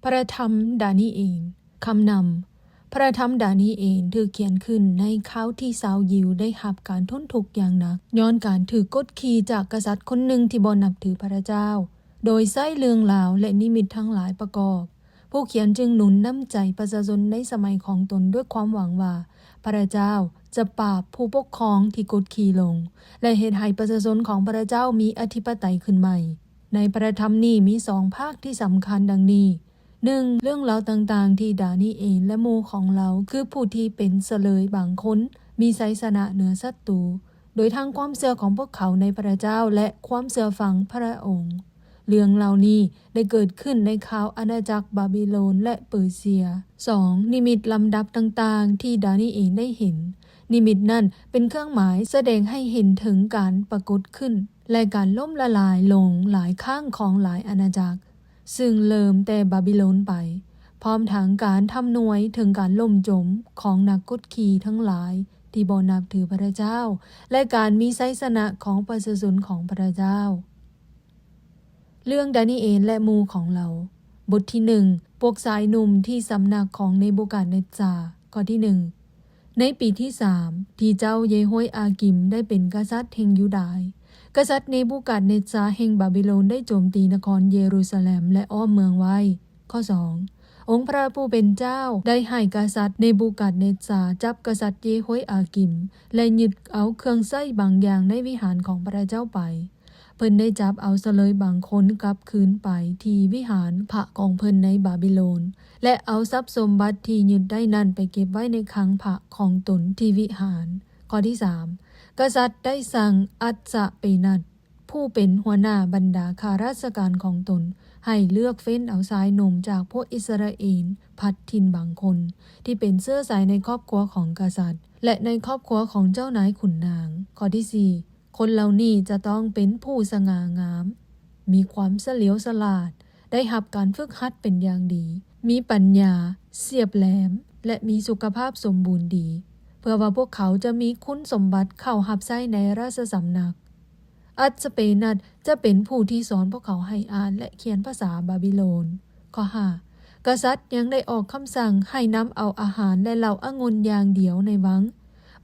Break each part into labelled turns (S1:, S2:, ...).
S1: พระธรรมดานีเอลคำนำพระธรรมดานีเอลถือเขียนขึ้นในคราวที่ชาวยิวได้รับการทนทุกข์อย่างหนักย้อนการถือกดขี่จากกษัตริย์คนหนึ่งที่บ่นับถือพระเจ้าโดยใช้เรื่องราวและนิมิตทั้งหลายประกอบผู้เขียนจึงหนุนน้ำใจประชาชนในสมัยของตนด้วยความหวังว่าพระเจ้าจะปราบผู้ปกครองที่กดขี่ลงและเฮ็ดให้ประชาชนของพระเจ้ามีอธิปไตยขึ้นใหม่ในพระธรรมนี้มี2ภาคที่สำคัญดังนี้1. เรื่องราวต่างๆที่ดานีเอลและหมู่ของเราคือผู้ที่เป็นเสลยบางคนมีชัยชนะเหนือศัตรูโดยทางความเชื่อของพวกเขาในพระเจ้าและความเชื่อฟังพระองค์เรื่องเหล่านี้ได้เกิดขึ้นในคราวอาณาจักรบาบิโลนและเปอร์เซีย 2. นิมิตลำดับต่างๆที่ดานีเอลได้เห็นนิมิตนั้นเป็นเครื่องหมายแสดงให้เห็นถึงการปรากฏขึ้นและการล่มละลายลงหลายครั้งของหลายอาณาจักรซึ่งเริ่มแต่บาบิโลนไปพร้อมทั้งการทำนวยถึงการล่มจมของนักกดขี่ทั้งหลายที่บ่นับถือพระเจ้าและการมีชัยชนะของประชาชนของพระเจ้าเรื่องดานีเอลและหมู่ของเราบทที่1พวกชายหนุ่มที่สำนักของเนบูกัดเนซาร์ข้อที่1ในปีที่3ที่เจ้าเยโฮยอากิมได้เป็นกษัตริย์แห่งยูดาห์กษัตริย์เนบูกัดเนซาร์แห่งบาบิโลนได้โจมตีนครเยรูซาเล็มและอ้อมเมืองไว้ข้อ2องค์พระผู้เป็นเจ้าได้ให้กษัตริย์เนบูกัดเนซาร์จับกษัตริย์เยโฮยอากิมและยึดเอาเครื่องใช้บางอย่างในวิหารของพระเจ้าไปเพิ่นได้จับเอาเสลยบางคนกลับคืนไปที่วิหารพระของเพิ่นในบาบิโลนและเอาทรัพย์สมบัติที่ยึดได้นั้นไปเก็บไว้ในคลังพระของตนที่วิหารข้อที่3กษัตริย์ได้สั่งอัศเปนัดผู้เป็นหัวหน้าบรรดาข้าราชการของตนให้เลือกเฟ้นเอาชายหนุ่มจากพวกอิสราเอลพัดถิ่นบางคนที่เป็นเสื้อสายในครอบครัวของกษัตริย์และในครอบครัวของเจ้านายขุนนางข้อที่4คนเหล่านี้จะต้องเป็นผู้สง่างามมีความเฉลียวฉลาดได้รับการฝึกหัดเป็นอย่างดีมีปัญญาเสียบแหลมและมีสุขภาพสมบูรณ์ดีเพื่อว่าพวกเขาจะมีคุณสมบัติเข้ารับใช้ในราชสำนักอัศเปนัดจะเป็นผู้ที่สอนพวกเขาให้อ่านและเขียนภาษาบาบิโลนข้อ5กษัตริย์ยังได้ออกคำสั่งให้นำเอาอาหารและเหล้าองุ่นอย่างเดียวในวัง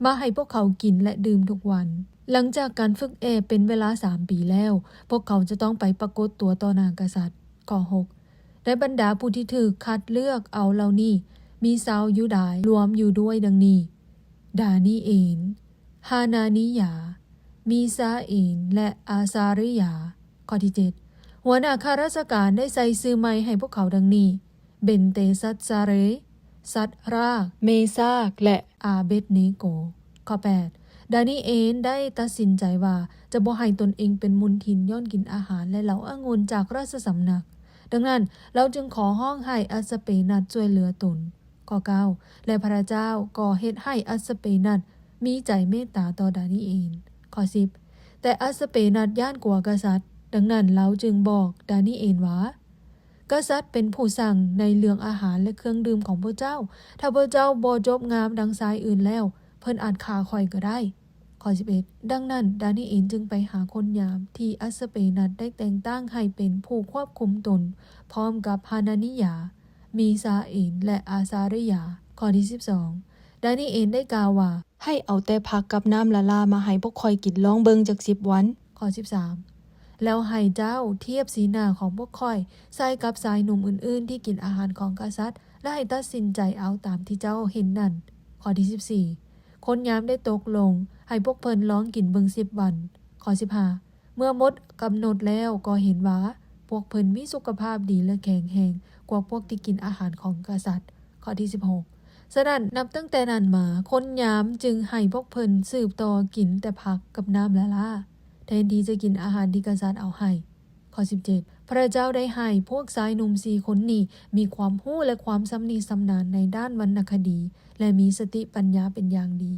S1: มาให้พวกเขากินและดื่มทุกวันหลังจากการฝึกเป็นเวลา3 ปีแล้วพวกเขาจะต้องไปปรากฏตัวต่อหน้ากษัตริย์ข้อ6ในบรรดาผู้ที่ถูกคัดเลือกเอาเหล่านี้มีชาวยูดาห์รวมอยู่ด้วยดังนี้ดานีเอลฮานานิยามีซาเอลและอาซาริยาข้อที่7หัวหน้าข้าราชการได้ใส่ชื่อใหม่ให้พวกเขาดังนี้เบนเตซัตซาเรซัตรากเมซากและอาเบดเนโกข้อ8ดานีเอลได้ตัดสินใจว่าจะบ่ให้ตนเองเป็นมลทินย้อนกินอาหารและเหล้าองุ่นจากราชสำนักดังนั้นเราจึงขอห้องให้อัศเปนัดช่วยเหลือตนข้อ9และพระเจ้าก็เฮ็ดให้อัศเปนัดมีใจเมตตาต่อดานีเอลข้อ10แต่อัศเปนัดย่านกลัวกษัตริย์ดังนั้นเราจึงบอกดานีเอลว่ากษัตริย์เป็นผู้สั่งในเรื่องอาหารและเครื่องดื่มของพระเจ้าถ้าพระเจ้าบ่จบงามดังสายอื่นแล้วเพิ่นอาจฆ่าข่อยก็ได้ข้อ11ดังนั้นดานีเอลจึงไปหาคนยามที่อัศเปนัดได้แต่งตั้งให้เป็นผู้ควบคุมตนพร้อมกับฮานานิยามีซาเอลและอาซาริยาข้อที่12ดานีเอลได้กล่าวว่าให้เอาแต่ผักกับน้ำละลามาให้พวกข่อยกินลองเบิ่งจัก10 วันข้อ13แล้วให้เจ้าเทียบสีหน้าของพวกข่อยใส่กับชายหนุ่มอื่นๆที่กินอาหารของกษัตริย์และให้ตัดสินใจเอาตามที่เจ้าเห็นนั่นข้อที่14คนยามได้ตกลงให้พวกเพิ่นลองกินเบิ่ง10 วันข้อ15เมื่อหมดกำหนดแล้วก็เห็นว่าพวกเพิ่นมีสุขภาพดีและแข็งแรงกว่าพวกที่กินอาหารของกษัตริย์ข้อที่16ฉะนั้นนับตั้งแต่นั้นมาคนยามจึงให้พวกเพิ่นสืบต่อกินแต่ผักกับน้ำละลาแทนที่จะกินอาหารที่กษัตริย์เอาให้ข้อ17พระเจ้าได้ให้พวกชายหนุ่ม4 คนนี้มีความรู้และความสำนิสำนาญในด้านวรรณคดีและมีสติปัญญาเป็นอย่างดี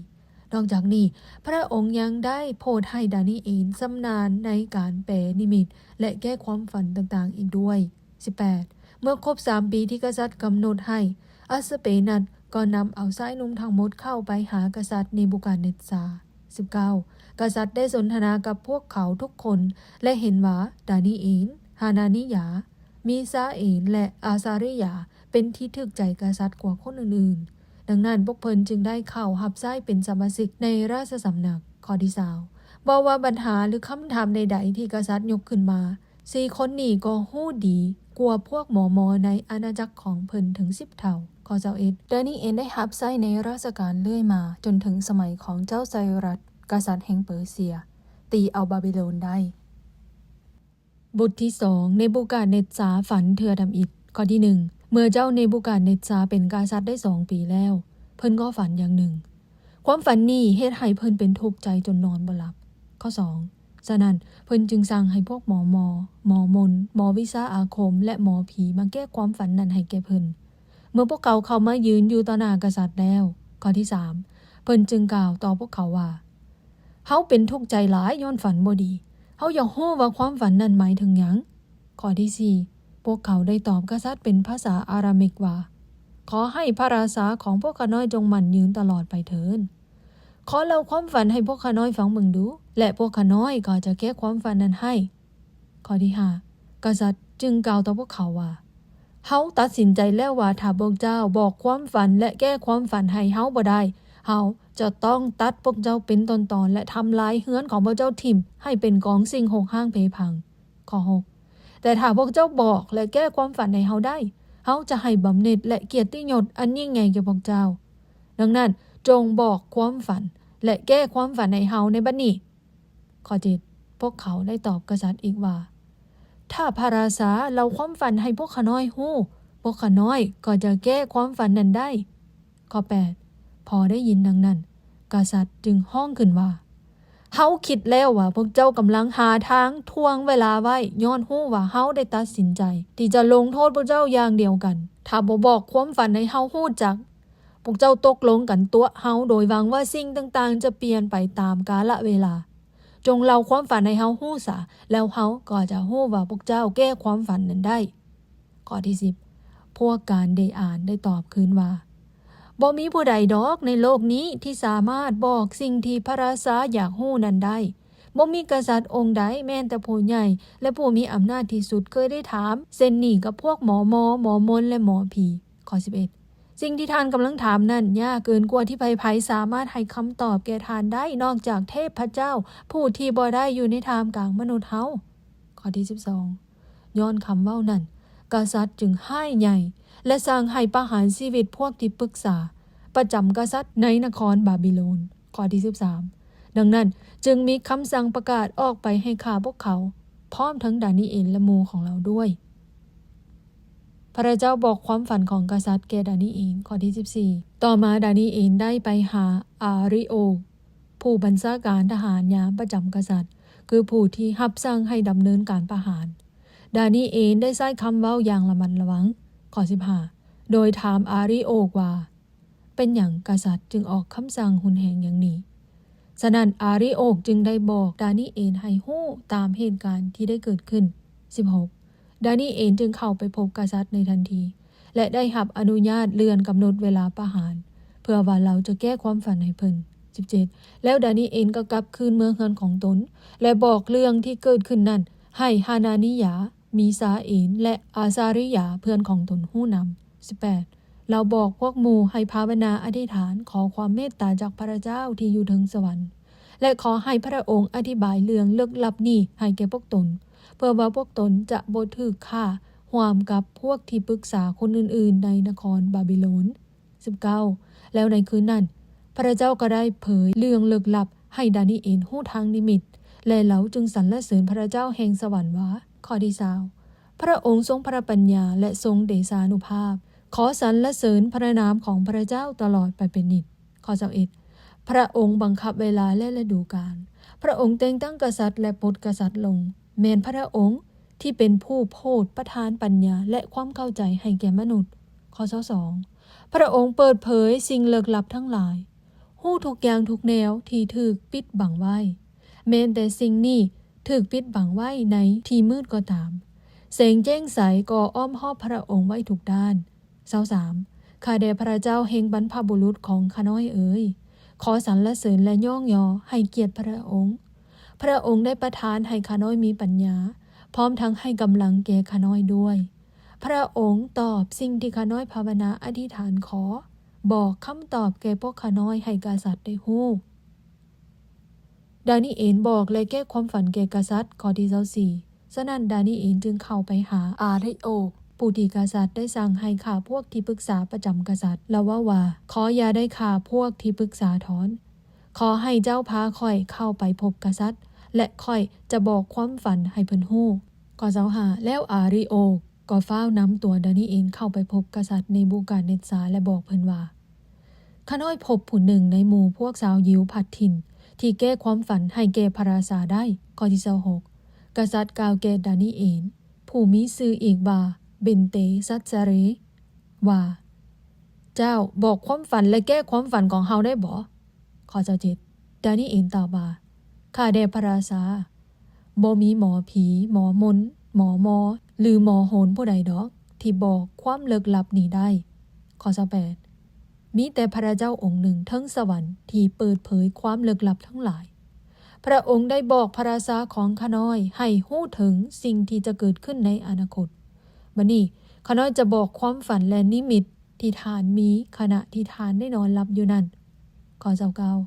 S1: นอกจากนี้พระองค์ยังได้โปรดให้ดานีเอลชำนาญในการแปลนิมิตและแก้ความฝันต่างๆอีกด้วย18เมื่อครบ3 ปีที่กษัตริย์กำหนดให้อัศเปนัดก็นำเอาชายหนุ่มทั้งหมดเข้าไปหากษัตริย์เนบูกัดเนซาร์19กษัตริย์ได้สนทนากับพวกเขาทุกคนและเห็นว่าดานีเอลฮานานิยา มีซาเอนและอาซาริยาเป็นที่ถึกใจกษัตริย์กว่าคนอื่นๆดังนั้นพวกเพิ่นจึงได้เข้ารับใช้เป็นสมาชิกในราชสำนักข้อที่20บ่ว่าปัญหาหรือคำถามใดๆที่กษัตริย์ยกขึ้นมา4คนนี้ก็ฮู้ดีกว่าพวกหมอในอาณาจักรของเพิ่นถึง10เท่าข้อ21ดานีเอลได้รับใช้ในราชการเรื่อยมาจนถึงสมัยของเจ้าไซรัสกษัตริย์แห่งเปอร์เซียตีเอาบาบิโลนได้บทที่2เนบูกาดเนซาร์ฝันเถื่อดำอิฐข้อที่1เมื่อเจ้าเนบูกาดเนซาร์เป็นกษัตริย์ได้2ปีแล้วเพิ่นก็ฝันอย่างหนึ่งความฝันนี้เฮ็ดให้เพิ่นเป็นทุกข์ใจจนนอนบ่หลับข้อ2ฉะนั้นเพิ่นจึงสั่งให้พวกหมอมนหมอวิชาอาคมและหมอผีมาแก้ความฝันนั้นให้แก่เพิ่นเมื่อพวกเขาเข้ามายืนอยู่ต่อหน้ากษัตริย์แล้วข้อที่3เพิ่นจึงกล่าวต่อพวกเขาว่าเฮาเป็นทุกข์ใจหลายย้อนฝันบ่ดีเฮาอยากรู้ว่าความฝันนั้นหมายถึงหยังข้อที่4พวกเขาได้ตอบกษัตริย์เป็นภาษาอารามิกว่าขอให้พระราชาของพวกข้าน้อยจงมั่นยืนตลอดไปเถิดขอเล่าความฝันให้พวกข้าน้อยฟังเบิ่งดูและพวกข้าน้อยก็จะแก้ความฝันนั้นให้ข้อที่5กษัตริย์จึงกล่าวต่อพวกเขาว่าเฮาตัดสินใจแล้วว่าถ้าพวกเจ้าบอกความฝันและแก้ความฝันให้เฮาบ่ได้เฮาจะต้องตัดพวกเจ้าเป็นตอนๆและทำลายเฮือนของพวกเจ้าทิ่มให้เป็นกองสิ่งหกห้างเพพังข้อ6แต่ถ้าพวกเจ้าบอกและแก้ความฝันให้เฮาได้เฮาจะให้บำเหน็จและเกียรติยศอันยิ่งใหญ่แก่พวกเจ้าดังนั้นจงบอกความฝันและแก้ความฝันให้เฮาในบัดนี้ข้อ7พวกเขาได้ตอบกษัตริย์อีกว่าถ้าพระราชาเล่าความฝันให้พวกข้าน้อยฮู้พวกข้าน้อยก็จะแก้ความฝันนั้นได้ข้อ8พอได้ยินดังนั้นกษัตริย์จึงฮ้องขึ้นว่าเฮาคิดแล้วว่าพวกเจ้ากำลังหาทางทวงเวลาไว้ย้อนฮู้ว่าเฮาได้ตัดสินใจที่จะลงโทษพวกเจ้าอย่างเดียวกันถ้าบ่บอกความฝันให้เฮาฮู้จักพวกเจ้าตกลงกันตัวเฮาโดยหวังว่าสิ่งต่างๆจะเปลี่ยนไปตามกาลเวลาจงเล่าความฝันให้เฮาฮู้ซะแล้วเฮาก็จะฮู้ว่าพวกเจ้าแก้ความฝันนั้นได้ข้อที่10พวกการได้อ่านได้ตอบคืนว่าบ่มีผู้ใดดอกในโลกนี้ที่สามารถบอกสิ่งที่พระราชาอยากฮู้นั้นได้บ่มีกษัตริย์องค์ใดแม้แต่ผู้ใหญ่และผู้มีอำนาจที่สุดเคยได้ถามเส้นนี้กับพวกหมอมนและหมอผีข้อ11สิ่งที่ท่านกำลังถามนั้นยากเกินกว่าที่ไผๆสามารถให้คำตอบแก่ท่านได้นอกจากเทพเจ้าผู้ที่บ่ได้อยู่ในท่ามกลางมนุษย์เฮาข้อที่12ย้อนคำเว้านั้นกษัตริย์จึงให้ใหญ่และสั่งให้ประหารชีวิตพวกที่ปรึกษาประจำกษัตริย์ในนครบาบิโลนข้อที่13ดังนั้นจึงมีคำสั่งประกาศออกไปให้ฆ่าพวกเขาพร้อมทั้งดานีเอลและหมู่ของเราด้วยพระเจ้าบอกความฝันของกษัตริย์แก่ดานีเอลข้อที่14ต่อมาดานีเอลได้ไปหาอาริโอผู้บัญชาการทหารยามประจำกษัตริย์คือผู้ที่รับสั่งให้ดำเนินการประหารดานีเอลได้ใช้คำเว้าอย่างระมัดระวังข้อ15โดยถามอาริโอว่าเป็นอย่างกษัตริย์จึงออกคำสั่งหุนแหงอย่างนี้ฉะนั้นอาริโอกจึงได้บอกดานีเอลให้ฮู้ตามเหตุการณ์ที่ได้เกิดขึ้น16ดานีเอลจึงเข้าไปพบกษัตริย์ในทันทีและได้รับอนุญาตเลื่อนกำหนดเวลาประหารเพื่อว่าเราจะแก้ความฝันให้เพิ่น17แล้วดานีเอลก็กลับคืนเมืองเฮือนของตนและบอกเรื่องที่เกิดขึ้นนั้นให้ฮานานิยามีซาเอลและอาซาริยาเพื่อนของตนฮู้นำ18เราบอกพวกหมู่ให้ภาวนาอธิษฐานขอความเมตตาจากพระเจ้าที่อยู่ถึงสวรรค์และขอให้พระองค์อธิบายเรื่องลึกลับนี้ให้แก่พวกตนเพื่อว่าพวกตนจะบ่ถูกฆ่าร่วมกับพวกที่ปรึกษาคนอื่นๆในนครบาบิโลน19แล้วในคืนนั้นพระเจ้าก็ได้เผยเรื่องลึกลับให้ดานีเอลฮู้ทางนิมิตและเราจึงสรรเสริญพระเจ้าแห่งสวรรค์ว่าข้อที่20พระองค์ทรงพระปัญญาและทรงเดชานุภาพขอสรรเสริญพระนามของพระเจ้าตลอดไปเป็นนิจข้อ21พระองค์บังคับเวลาและฤดูกาลพระองค์แต่งตั้งกษัตริย์และปลดกษัตริย์ลงแม้นพระองค์ที่เป็นผู้โพธประทานปัญญาและความเข้าใจให้แก่มนุษย์ข้อ22พระองค์เปิดเผยสิ่งลึกลับทั้งหลายฮู้ทุกอย่างทุกแนวที่ถูกปิดบังไว้แม้แต่สิ่งนี้ถูกปิดบังไว้ในที่มืดก็ตามแสงแจ้งใสก็อ้อมรอบพระองค์ไว้ทุกด้าน23ข้าแต่พระเจ้าแห่งบรรพบุรุษของข้าน้อยเอ๋ยขอสรรเสริญและย่องยอให้เกียรติพระองค์พระองค์ได้ประทานให้ข้าน้อยมีปัญญาพร้อมทั้งให้กำลังแก่ข้าน้อยด้วย พระองค์ตอบสิ่งที่ข้าน้อยภาวนาอธิษฐานขอบอกคำตอบแก่พวกข้าน้อยให้กษัตริย์ได้ฮู้ดานิเอลบอกและแก้ความฝันแก่กษัตริย์ข้อที่24ฉะนั้นดานิเอลจึงเข้าไปหาอาริโอกผู้ที่กษัตริย์ได้สั่งให้ฆ่าพวกที่ปรึกษาประจำกษัตริย์แล้วว่าขออย่าได้ฆ่าพวกที่ปรึกษาถอนขอให้เจ้าพาค่อยเข้าไปพบกษัตริย์และค่อยจะบอกความฝันให้เพิ่นฮู้ข้อ25แล้วอาริโอกก็ฟ้าวนำตัวดานิเอลเข้าไปพบกษัตริย์ในบูกาเนตซาและบอกเพิ่นว่าข้าน้อยพบผู้หนึ่งในหมู่พวกสาวยิวผัดถิ่นที่แก้ความฝันให้แก่พระราชาได้ข้อที่26กษัตริย์กล่าวแก่ดานิเอลผู้มีชื่ออีกว่าเบนเตซัตซาเรว่าเจ้าบอกความฝันและแก้ความฝันของเฮาได้บ่ข้อ27ดานิเอลตอบว่าข้าแด่พระราชาบ่มีหมอผีหมอมนต์หมอหรือหมอโหรผู้ใดดอกที่บอกความลึกลับนี้ได้ข้อ28มีแต่พระเจ้าองค์หนึ่งทั้งสวรรค์ที่เปิดเผยความลึกลับทั้งหลายพระองค์ได้บอกพระราชาของข้าน้อยให้ฮู้ถึงสิ่งที่จะเกิดขึ้นในอนาคตบัดนี้ข้าน้อยจะบอกความฝันและนิมิตที่ทานมีขณะที่ทานได้นอนหลับอยู่นั่นข้อ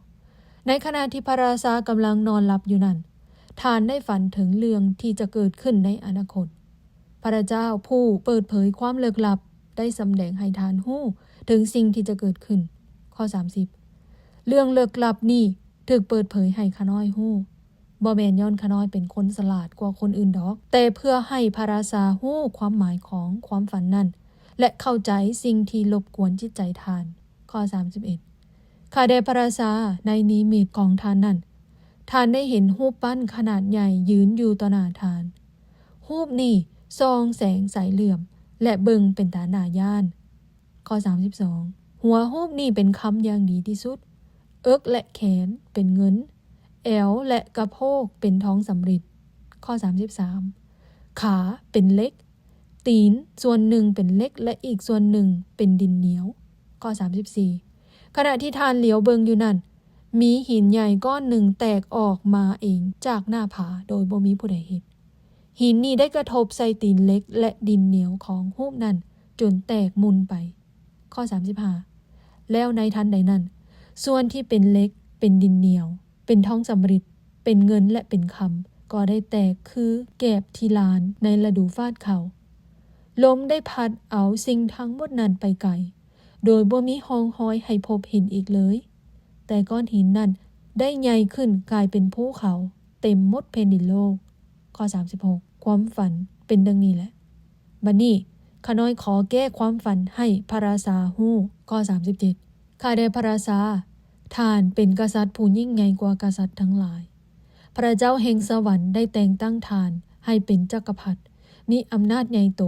S1: 29ในขณะที่พระราชากำลังนอนหลับอยู่นั่นทานได้ฝันถึงเรื่องที่จะเกิดขึ้นในอนาคตพระเจ้าผู้เปิดเผยความลึกลับได้สำแดงให้ทานฮู้ถึงสิ่งที่จะเกิดขึ้นข้อ30เรื่องลึกลับนี้ถูกเปิดเผยให้ข้าน้อยฮู้บ่แม่นย้อนข้าน้อยเป็นคนฉลาดกว่าคนอื่นดอกแต่เพื่อให้พระราชาฮู้ความหมายของความฝันนั้นและเข้าใจสิ่งที่รบกวนจิตใจทานข้อ31ข้าได้พระราชาในนิมิตของทานนั้นทานได้เห็นรูปปั้นขนาดใหญ่ยืนอยู่ต่อหน้าทานรูปนี้ส่องแสงใสเหลื่อมและเบิ่งเป็นตาหน้าย่านข้อ32หัวรูปนี้เป็นคำอย่างดีที่สุดเอิกและแขนเป็นเงินแอวและกระโพกเป็นทองสำริดข้อ33ขาเป็นเหล็กตีนส่วนหนึ่งเป็นเหล็กและอีกส่วนหนึ่งเป็นดินเหนียวข้อ34ขณะที่ทานเหลียวเบิงอยู่นั่นมีหินใหญ่ก้อนหนึ่งแตกออกมาเองจากหน้าผาโดยบ่มีผู้ใดเห็นหินนี้ได้กระทบใส่ตีนเหล็กและดินเหนียวของรูปนั้นจนแตกมุนไปข้อ35แล้วในทันใดนั้นส่วนที่เป็นเหล็กเป็นดินเหนียวเป็นทองสำริดเป็นเงินและเป็นคำก็ได้แตกคือแกบที่ลานในฤดูฟาดเขาลมได้พัดเอาสิ่งทั้งหมดนั้นไปไกลโดยบ่มีห้องห้อยให้พบเห็นอีกเลยแต่ก้อนหินนั้นได้ใหญ่ขึ้นกลายเป็นภูเขาเต็มหมดแผ่นดินโลกข้อ36ความฝันเป็นดังนี้แหละบัดนี้ข้าน้อยขอแก้ความฝันให้พระราชาฮู้ข้อ37ข้าได้พระราชาท่านเป็นกษัตริย์ผู้ยิ่งใหญ่กว่ากษัตริย์ทั้งหลายพระเจ้าแห่งสวรรค์ได้แต่งตั้งท่านให้เป็นจักรพรรดิมีอำนาจใหญ่โต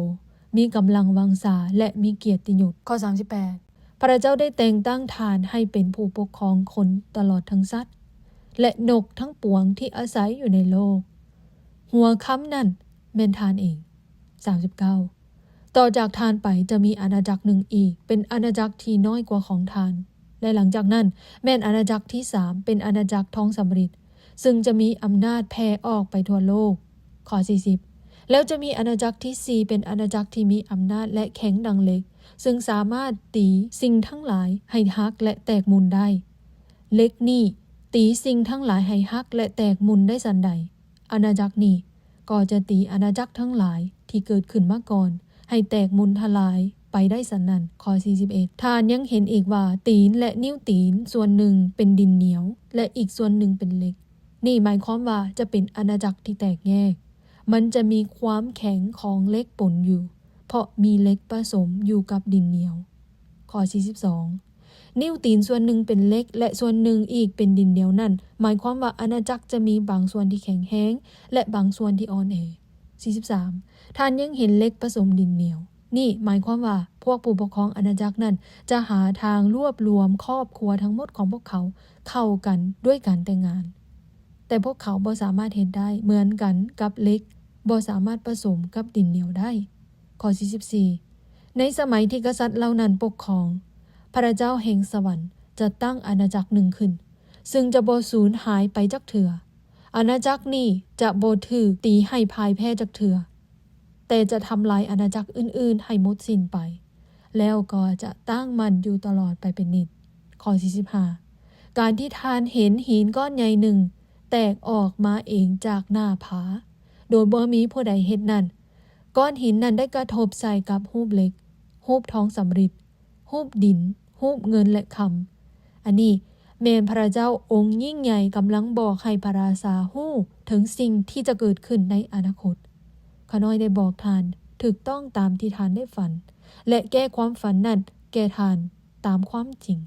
S1: มีกำลังวังชาและมีเกียรติยศข้อ38พระเจ้าได้แต่งตั้งท่านให้เป็นผู้ปกครองคนตลอดทั้งสัตว์และนกทั้งปวงที่อาศัยอยู่ในโลกหัวค้ำนั่นแม่นท่านเอง39ต่อจากท่านไปจะมีอาณาจักรหนึ่งอีกเป็นอาณาจักรที่น้อยกว่าของท่านและหลังจากนั้นแม่นอาณาจักรที่3เป็นอาณาจักรทองสำริดซึ่งจะมีอำนาจแผ่ออกไปทั่วโลกข้อ40แล้วจะมีอาณาจักรที่4เป็นอาณาจักรที่มีอำนาจและแข็งดังเหล็กซึ่งสามารถตีสิ่งทั้งหลายให้หักและแตกมุนได้เหล็กนี่ตีสิ่งทั้งหลายให้หักและแตกมุนได้สันใดอาณาจักรนี้ก็จะตีอาณาจักรทั้งหลายที่เกิดขึ้นมาก่อนให้แตกมุนทลายไปได้สันนั้นข้อ41ท่านยังเห็นอีกว่าตีนและนิ้วตีนส่วนหนึ่งเป็นดินเหนียวและอีกส่วนหนึ่งเป็นเหล็กนี่หมายความว่าจะเป็นอาณาจักรที่แตกแยกมันจะมีความแข็งของเหล็กปนอยู่เพราะมีเหล็กผสมอยู่กับดินเหนียวข้อ42นิ้วตีนส่วนหนึ่งเป็นเหล็กและส่วนหนึ่งอีกเป็นดินเหนียวนั่นหมายความว่าอาณาจักรจะมีบางส่วนที่แข็งแรงและบางส่วนที่อ่อนแอ43ท่านยังเห็นเหล็กผสมดินเหนียวนี่หมายความว่าพวกผู้ปกครองอาณาจักรนั้นจะหาทางรวบรวมครอบครัวทั้งหมดของพวกเขาเข้ากันด้วยการแต่งงานแต่พวกเขาบ่สามารถเห็นได้เหมือนกันกับเหล็กบ่สามารถผสมกับดินเหนียวได้ข้อ44ในสมัยที่กษัตริย์เหล่านั้นปกครองพระเจ้าแห่งสวรรค์จะตั้งอาณาจักรหนึ่งขึ้นซึ่งจะบ่สูญหายไปจักเถื่ออาณาจักรนี้จะบ่ถูกตีให้พ่ายแพ้จักเถื่อ แต่จะทำลายอาณาจักรอื่นๆให้หมดสิ้นไปแล้วก็จะตั้งมันอยู่ตลอดไปเป็นนิจข้อ45การที่ท่านเห็นหินก้อนใหญ่หนึ่งแตกออกมาเองจากหน้าผาโดยบ่มีผู้ใดเฮ็ดนั่นก้อนหินนั้นได้กระทบใส่กับรูปเหล็กรูปทองสำริดรูปดินรูปเงินและคำอันนี้แม่นพระเจ้าองค์ยิ่งใหญ่กำลังบอกให้พระราชาฮู้ถึงสิ่งที่จะเกิดขึ้นในอนาคตข้าน้อยได้บอกทานถูกต้องตามที่ทานได้ฝันและแก้ความฝันนั้นแก่ทานตามความจริง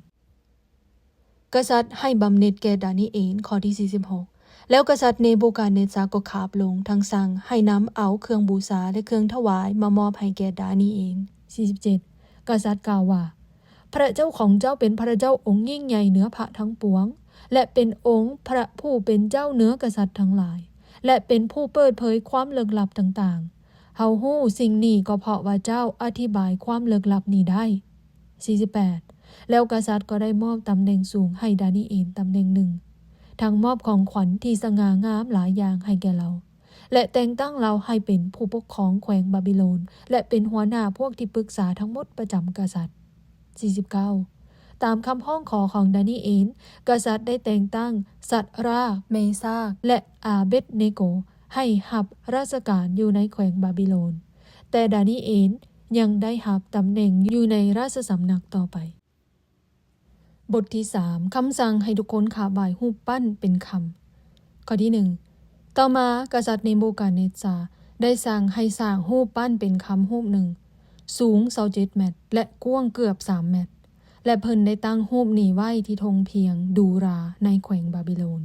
S1: กษัตริย์ให้บำเหน็จแก่ดานีเอลข้อที่46แล้วกษัตริย์เนบูกาเนซาร์ก็ขาบลงทั้งสั่งให้นำเอาเครื่องบูชาและเครื่องถวายมามอบให้แก่ดานีเอล47กษัตริย์กล่าวว่าพระเจ้าของเจ้าเป็นพระเจ้าองค์ยิ่งใหญ่เหนือพระทั้งปวงและเป็นองค์พระผู้เป็นเจ้าเหนือกษัตริย์ทั้งหลายและเป็นผู้เปิดเผยความลึกลับต่างๆเฮาฮู้สิ่งนี้ก็เพราะว่าเจ้าอธิบายความลึกลับนี้ได้48แล้วกษัตริย์ก็ได้มอบตำแหน่งสูงให้ดานีเอลตำแหน่งหนึ่งทั้งมอบของขวัญที่สง่างามหลายอย่างให้แก่เราและแต่งตั้งเราให้เป็นผู้ปกครองแขวงบาบิโลนและเป็นหัวหน้าพวกที่ปรึกษาทั้งหมดประจำกษัตริย์49ตามคำห้องขอของดานีเอลกษัตริย์ได้แต่งตั้งสัตราเมซากและอาเบดเนโกให้หับราชการอยู่ในแขวงบาบิโลนแต่ดานีเอลยังได้หับตำแหน่งอยู่ในราชสำนักต่อไปบทที่3คำสั่งให้ทุกคนขาบ่ายรูปปั้นเป็นคำข้อที่1ต่อมากษัตริย์เนบูกาเนซาร์ได้สั่งให้สร้างรูปปั้นเป็นคำรูปหนึ่งสูง27 เมตรและกว้างเกือบ3 เมตรและเพิ่นได้ตั้งรูปนี้ไว้ที่ธงเพียงดูราในแขวงบาบิโลน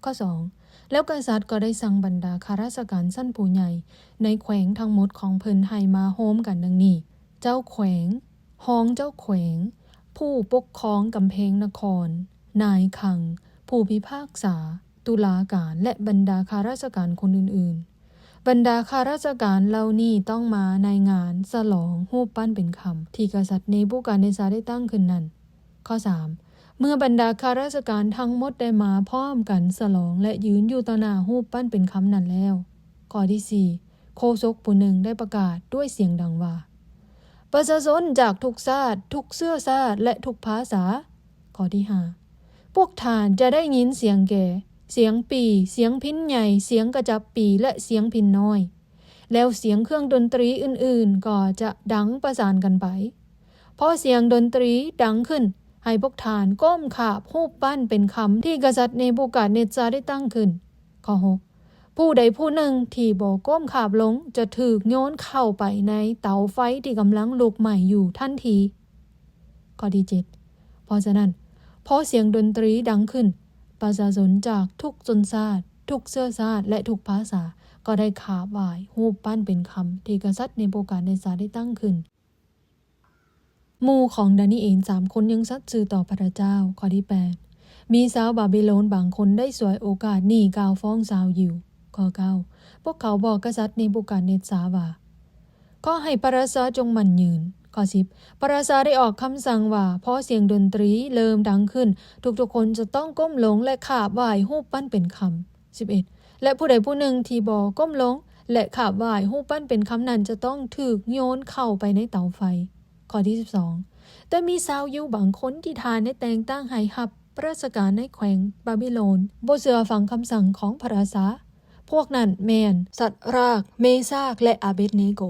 S1: ข้อ2แล้วกษัตริย์ก็ได้สั่งบรรดาข้าราชการชั้นผู้ใหญ่ในแขวงทั้งหมดของเพิ่นให้มาโฮมกันดังนี้เจ้าแขวงห้องเจ้าแขวงผู้ปกครองกำแพงนครนายขังผู้พิพากษาตุลาการและบรรดาข้าราชการคนอื่นๆบรรดาข้าราชการเหล่านี้ต้องมาในงานฉลองรูปปั้นเป็นคำที่กษัตริย์เนบูกาเนซาร์ได้ตั้งขึ้นนั้นข้อ3เมื่อบรรดาข้าราชการทั้งหมดได้มาพร้อมกันฉลองและยืนอยู่ต่อหน้ารูปปั้นเป็นคำนั้นแล้วข้อที่4โฆษกผู้หนึ่งได้ประกาศด้วยเสียงดังว่าประชาชนจากทุกชาติทุกเชื้อชาติและทุกภาษาข้อที่5พวกท่านจะได้ยินเสียงแก่เสียงปีเสียงพิณใหญ่เสียงกระจับปีและเสียงพิณน้อยแล้วเสียงเครื่องดนตรีอื่นๆก็จะดังประสานกันไปพอเสียงดนตรีดังขึ้นให้พวกท่านก้มขาบรูปปั้นเป็นคำที่กษัตริย์เนบูกาเนซาร์ได้ตั้งขึ้นข้อ6ผู้ใดผู้หนึ่งที่บ่ก้มขาบลงจะถูกโยนเข้าไปในเตาไฟที่กำลังลุกไหม้อยู่ทันทีข้อที่7เพราะฉะนั้นพอเสียงดนตรีดังขึ้นประชาชนจากทุกชนชาติทุกเชื้อชาติและทุกภาษาก็ได้ขาบไหว้รูปปั้นเป็นคำที่กษัตริย์เนบูกาเนซาร์ได้ตั้งขึ้นหมู่ของดานีเอล3 คนยังสัตย์ซื่อต่อพระเจ้าข้อที่8มีชาวบาบิโลนบางคนได้สวยโอกาสหนีกาวฟ้องชาวยิวข้อ9พวกเขาบอกกษัตริย์เนบูกาเนซาร์ว่าก็ให้พระราชาจงมั่นยืนข้อ10พระราชาได้ออกคำสั่งว่าพอเสียงดนตรีเริ่มดังขึ้นทุกๆคนจะต้องก้มลงและขาบไหว้รูปปั้นเป็นคำ11และผู้ใดผู้หนึ่งที่บ่ก้มลงและขาบไหว้รูปปั้นเป็นคำนั้นจะต้องถูกโยนเข้าไปในเตาไฟข้อที่12แต่มีชาวยิวบางคนที่ทานได้แต่งตั้งให้รับราชการในแขวงบาบิโลนบ่เชื่อฟังคำสั่งของพระราชาพวกนั้นแมนสัตรากเมซากและอาเบดเนโก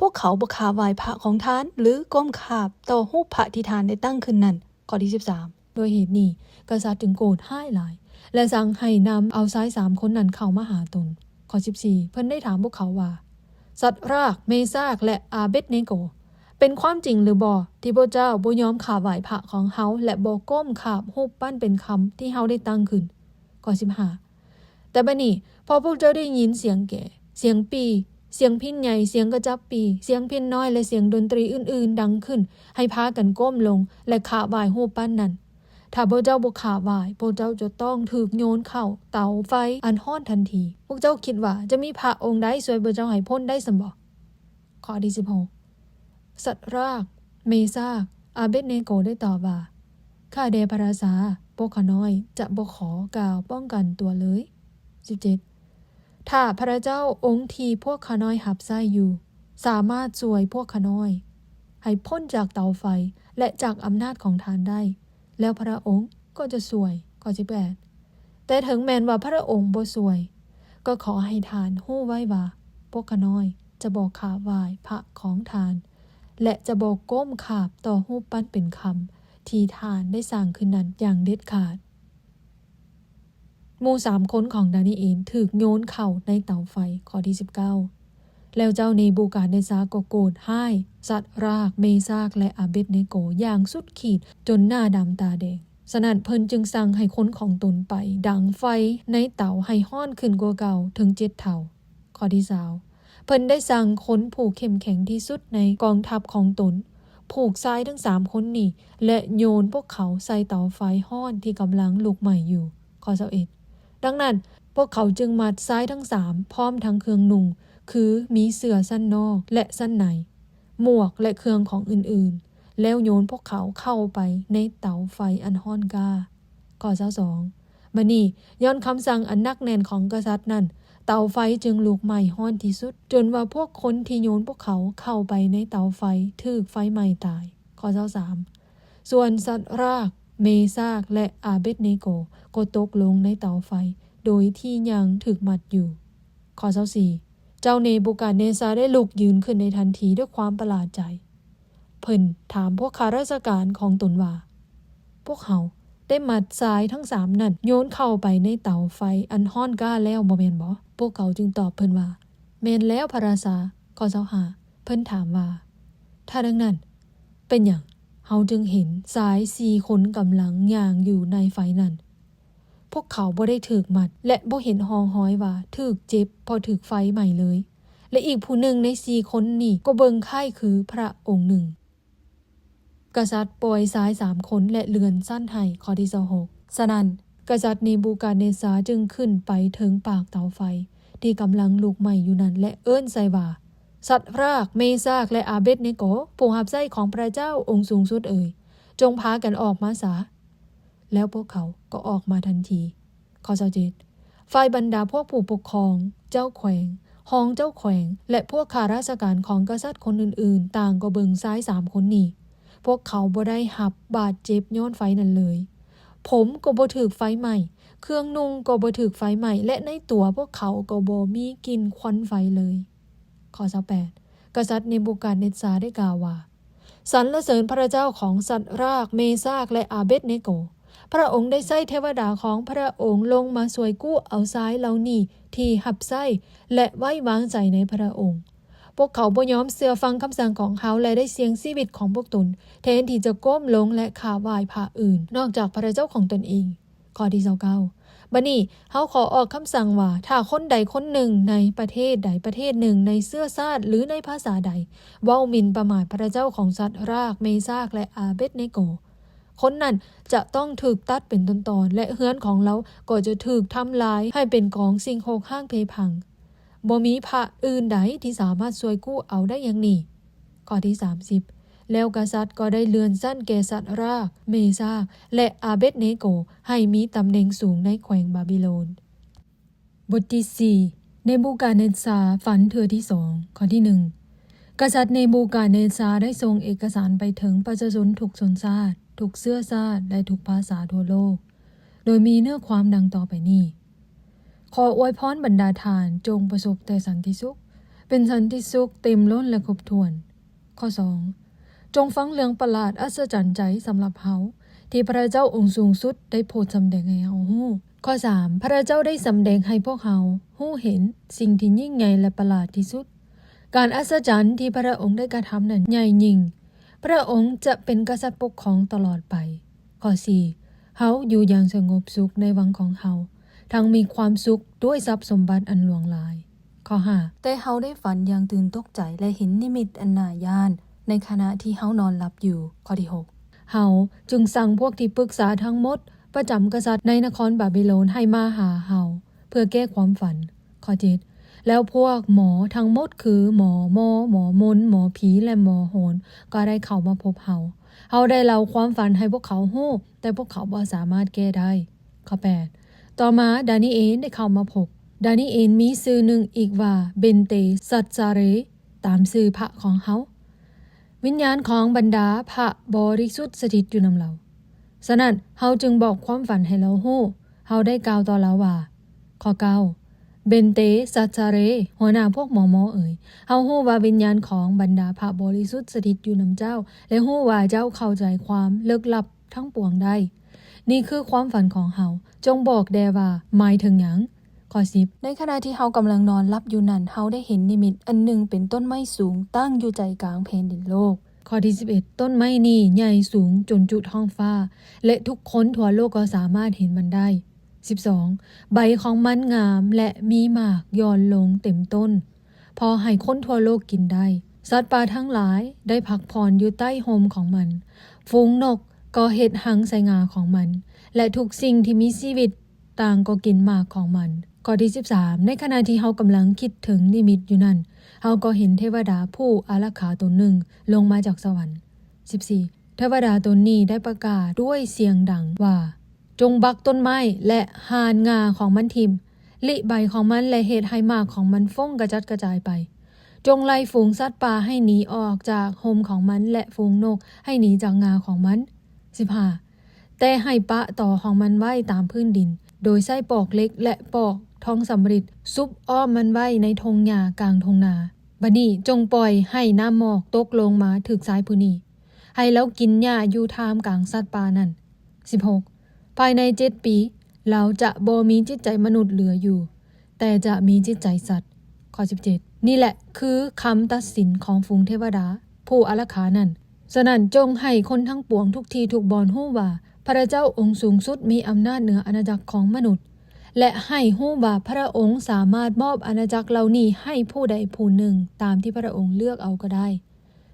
S1: พวกเขาบ่ขาบไหว้พระของท่านหรือก้มขาบต่อรูปพระที่ท่านได้ตั้งขึ้นนั้นข้อที่13โดยเหตุนี้กษัตริย์จึงโกรธร้ายหลายและสั่งให้นำเอาชาย3 คนนั้นเข้ามาหาตนข้อ14เพิ่นได้ถามพวกเขาว่าสัตรากเมซากและอาเบดเนโกเป็นความจริงหรือบ่ที่พระเจ้าบ่ยอมขาบไหว้พระของเฮาและบ่ก้มขาบรูปปั้นเป็นคำที่เฮาได้ตั้งขึ้นข้อ15แต่บัดนี้พอพวกเจ้าได้ยินเสียงแก่เสียงปีเสียงพิณใหญ่เสียงกระจับปีเสียงพิณน้อยและเสียงดนตรีอื่นๆดังขึ้นให้พากันก้มลงและขาบไหว้รูปปั้นนั้นถ้าพวกเจ้าบ่ขาบไหว้พวกเจ้าจะต้องถูกโยนเข้าเตาไฟอันร้อนทันทีพวกเจ้าคิดว่าจะมีพระองค์ใดช่วยพวกเจ้าให้พ้นได้ซั่นบ่ข้อที่16สัตรากเมซากอาเบดเนโกได้ตอบว่าข้าแด่พระราชาพวกข้าน้อยจะบ่ขอกล่าวป้องกันตัวเลย17ถ้าพระเจ้าองค์ที่พวกข้าน้อยหับไส้อยู่ สามารถช่วยพวกข้าน้อยให้พ้นจากเตาไฟและจากอำนาจของทานได้แล้วพระองค์ก็จะช่วยข้อ18แต่ถึงแม้ว่าพระองค์บ่ช่วยก็ขอให้ทานฮู้ไว้ว่าพวกข้าน้อยจะบ่ขาบไหว้พระของทานและจะบ่ก้มขาบต่อรูปปั้นเป็นคำที่ทานได้สร้างขึ้นนั้นอย่างเด็ดขาดหมู่3คนของดานีเอลถูกโยนเข้าในเตาไฟข้อที่19แล้วเจ้าเนบูกาเนซาร์ก็โกรธให้สัตว์รากเมซากและอาเบดเนโกอย่างสุดขีดจนหน้าดำตาแดงฉะนั้นเพิ่นจึงสั่งให้คนของตนไปดังไฟในเตาให้ฮ้อนขึ้นกว่าเก่าถึง7 เท่าข้อที่20เพิ่นได้สั่งคนผู้เข้มแข็งที่สุดในกองทัพของตนผูกชายทั้ง3คนนี้และโยนพวกเขาใส่เตาไฟฮ้อนที่กำลังลุกไหม้อยู่ข้อ21ดังนั้นพวกเขาจึงมัดชายทั้ง3พร้อมทั้งเครื่องนุ่งคือมีเสื้อสั้นนอกและสั้นในหมวกและเครื่องของอื่นๆแล้วโยนพวกเขาเข้าไปในเตาไฟอันฮ้อนกาข้อ22บัดนี้ย้อนคำสั่งอันนักแน่นของกษัตริย์นั้นเตาไฟจึงลุกไหม้ฮ้อนที่สุดจนว่าพวกคนที่โยนพวกเขาเข้าไปในเตาไฟถูกไฟไหม้ตายข้อ23ส่วนสัตว์รากเมซากและอาเบดเนโกก็ตกลงในเตาไฟโดยที่ยังถูกมัดอยู่ข้อ24เจ้าเนบูกาดเนซาร์ได้ลุกยืนขึ้นในทันทีด้วยความประหลาดใจเพิ่นถามพวกข้าราชการของตนว่าพวกเขาได้มัดชายทั้ง3นั่นโยนเข้าไปในเตาไฟอันฮ้อนก้าแล้วบ่แม่นบ่พวกเขาจึงตอบเพิ่นว่าแม่นแล้วพระราชาข้อ25เพิ่นถามว่าถ้าดังนั้นเป็นหยังเฮาจึงเห็นชาย4คนกำลังย่างอยู่ในไฟนั้นพวกเขาบ่ได้ถูกมัดและบ่เห็นห้องห้อยว่าถูกเจ็บพอถูกไฟไหม้เลยและอีกผู้หนึ่งใน4คนนี่ก็เบิ่งคล้ายคือพระองค์หนึ่งกษัตริย์ปล่อยชาย3คนและเรือนสั้นให้ข้อที่26ฉะนั้นกษัตริย์เนบูกาดเนซาร์จึงขึ้นไปถึงปากเตาไฟที่กำลังลุกไหม้อยู่นั้นและเอิ้นใส่ว่าสัตว์รากเมซากและอาเบดเนโกผู้รับใช้ของพระเจ้าองค์สูงสุดเอ่ยจงพากันออกมาซะแล้วพวกเขาก็ออกมาทันทีข้อ27ฝ่ายบรรดาพวกผู้ปกครองเจ้าแขวงห้องเจ้าแขวงและพวกข้าราชการของกษัตริย์คนอื่นๆต่างก็เบิ่งซ้าย3คนนี้พวกเขาบ่ได้รับบาดเจ็บย้อนไฟนั้นเลยผมก็บ่ถูกไฟไหม้เครื่องนุ่งก็บ่ถูกไฟไหม้และในตัวพวกเขาก็บ่มีกลิ่นควันไฟเลยข้อ28กษัตริย์เนบูกาดเนซาร์ได้กล่าวว่าสรรเสริญพระเจ้าของสัตว์รากเมซากและอาเบดเนโกพระองค์ได้ใช้เทวดาของพระองค์ลงมาช่วยกู้เอาชายเหล่านี้ที่หับไส้และไว้วางใจในพระองค์พวกเขาบ่ยอมเชื่อฟังคำสั่งของเขาและได้เสี่ยงชีวิตของพวกตนแทนที่จะก้มลงและฆ่าไหว้พระอื่นนอกจากพระเจ้าของตนเองข้อที่29บัดนี้เฮาขอออกคำสั่งว่าถ้าคนใดคนหนึ่งในประเทศใดประเทศหนึ่งในเชื้อชาติหรือในภาษาใดเว้าหมิ่นประมาทพระเจ้าของสัตว์รากเมซากและอาเบดเนโกคนนั้นจะต้องถูกตัดเป็นตอนๆและเฮือนของเราก็จะถูกทำลายให้เป็นกองสิ่งโหกห้างเพพังบ่มีพระอื่นใดที่สามารถช่วยกู้เอาได้อย่างนี้ข้อที่30แล้วกษัตริย์ก็ได้เลื่อนสั้นแก่สัตว์รากเมซากและอาเบดเนโกให้มีตำแหน่งสูงในแขวงบาบิโลนบทที่4เนบูกาดเนซาร์ฝันเทื่อที่2ข้อที่1กษัตริย์เนบูกาดเนซาร์ได้ส่งเอกสารไปถึงประชาชนทุกชนชาติทุกเชื้อชาติและทุกภาษาทั่วโลกโดยมีเนื้อความดังต่อไปนี้ขออวยพรบรรดาทานจงประสบแต่สันติสุขเป็นสันติสุขเต็มล้นและครบถ้วนข้อ2จงฟังเรื่องประหลาดอัศจรรย์ใจสำหรับเฮาที่พระเจ้าองค์สูงสุดได้โปรดสำแดงให้เฮาฮู้ข้อ3พระเจ้าได้สำแดงให้พวกเฮาฮู้เห็นสิ่งที่ยิ่งใหญ่และประหลาดที่สุดการอัศจรรย์ที่พระองค์ได้กระทำนั้นใหญ่ยิ่งพระองค์จะเป็นกษัตริย์ปกครองตลอดไปข้อ4เฮาอยู่อย่างสงบสุขในวังของเฮาทั้งมีความสุขด้วยทรัพย์สมบัติอันหลวงหลายข้อ5แต่เฮาได้ฝันอย่างตื่นตกใจและเห็นนิมิตอันน่าย้านในขณะที่เฮานอนหลับอยู่ข้อที่6เฮาจึงสั่งพวกที่ปรึกษาทั้งหมดประจำกษัตริย์ในนครบาบิโลนให้มาหาเฮาเพื่อแก้ความฝันข้อ7แล้วพวกหมอทั้งหมดคือหมอมนหมอผีและหมอโหรก็ได้เข้ามาพบเฮาได้เล่าความฝันให้พวกเขาฮู้แต่พวกเขาบ่สามารถแก้ได้ข้อ8ต่อมาดานิเอลได้เข้ามาพบดานิเอลมีชื่อหนึ่งอีกว่าเบนเตซัตซาเร ตามชื่อพระของเฮาวิญญาณของบรรดาพระบริสุทธิ์สถิตอยู่นำเราฉะนั้นเฮาจึงบอกความฝันให้เราฮู้เฮาได้กล่าวต่อเราว่าข้อ9เบนเตซัจจาเรหัวหน้าพวกหมอเอ๋ยเฮาฮู้ว่าวิญญาณของบรรดาพระบริสุทธิ์สถิตอยู่นำเจ้าและฮู้ว่าเจ้าเข้าใจความลึกลับทั้งปวงได้นี่คือความฝันของเฮาจงบอกแด่ว่าหมายถึงหยังข้อ10ในขณะที่เฮากำลังนอนหลับอยู่นั้นเฮาได้เห็นนิมิตอันหนึ่งเป็นต้นไม้สูงตั้งอยู่ใจกลางแผ่นดินโลกข้อที่11ต้นไม้นี้ใหญ่สูงจนจุดท้องฟ้าและทุกคนทั่วโลกก็สามารถเห็นมันได้12ใบของมันงามและมีหมากย้อนลงเต็มต้นพอให้คนทั่วโลกกินได้สัตว์ป่าทั้งหลายได้พักผ่อนอยู่ใต้โฮมของมันฝูงนกก็เฮ็ดหังใส่งาของมันและทุกสิ่งที่มีชีวิตต่างก็กินหมากของมันข้อที่13ในขณะที่เฮากำลังคิดถึงนิมิตอยู่นั้นเฮาก็เห็นเทวดาผู้อารักขาตนหนึ่งลงมาจากสวรรค์14เทวดาตนนี้ได้ประกาศด้วยเสียงดังว่าจงบักต้นไม้และหานงาของมันทิ่มลิใบของมันและเฮ็ดให้หมากของมันฟ้งกระจัดกระจายไปจงไล่ฝูงสัตว์ป่าให้หนีออกจากโฮมของมันและฝูงนกให้หนีจากงาของมัน15แต่ให้ปะต่อของมันไว้ตามพื้นดินโดยใช้ปอกเล็กและปอกทองสำริดซุบอ้อมมันไว้ในธงหญ้ากลางธงนาบัดนี้จงปล่อยให้น้ำหมอกตกลงมาถึกซ้ายผู้นี้ให้แล้วกินหญ้าอยู่ท่ามกลางสัตว์ป่านั้น16ภายใน7 ปีเราจะบ่มีจิตใจมนุษย์เหลืออยู่แต่จะมีจิตใจสัตว์ข้อ17นี่แหละคือคำตัดสินของฝูงเทวดาผู้อารักขานั้นฉะนั้นจงให้คนทั้งปวงทุกที่ทุกบอนฮู้ว่าพระเจ้าองค์สูงสุดมีอำนาจเหนืออาณาจักรของมนุษย์และให้ฮู้ว่าพระองค์สามารถมอบอาณาจักรเหล่านี้ให้ผู้ใดผู้หนึ่งตามที่พระองค์เลือกเอาก็ได้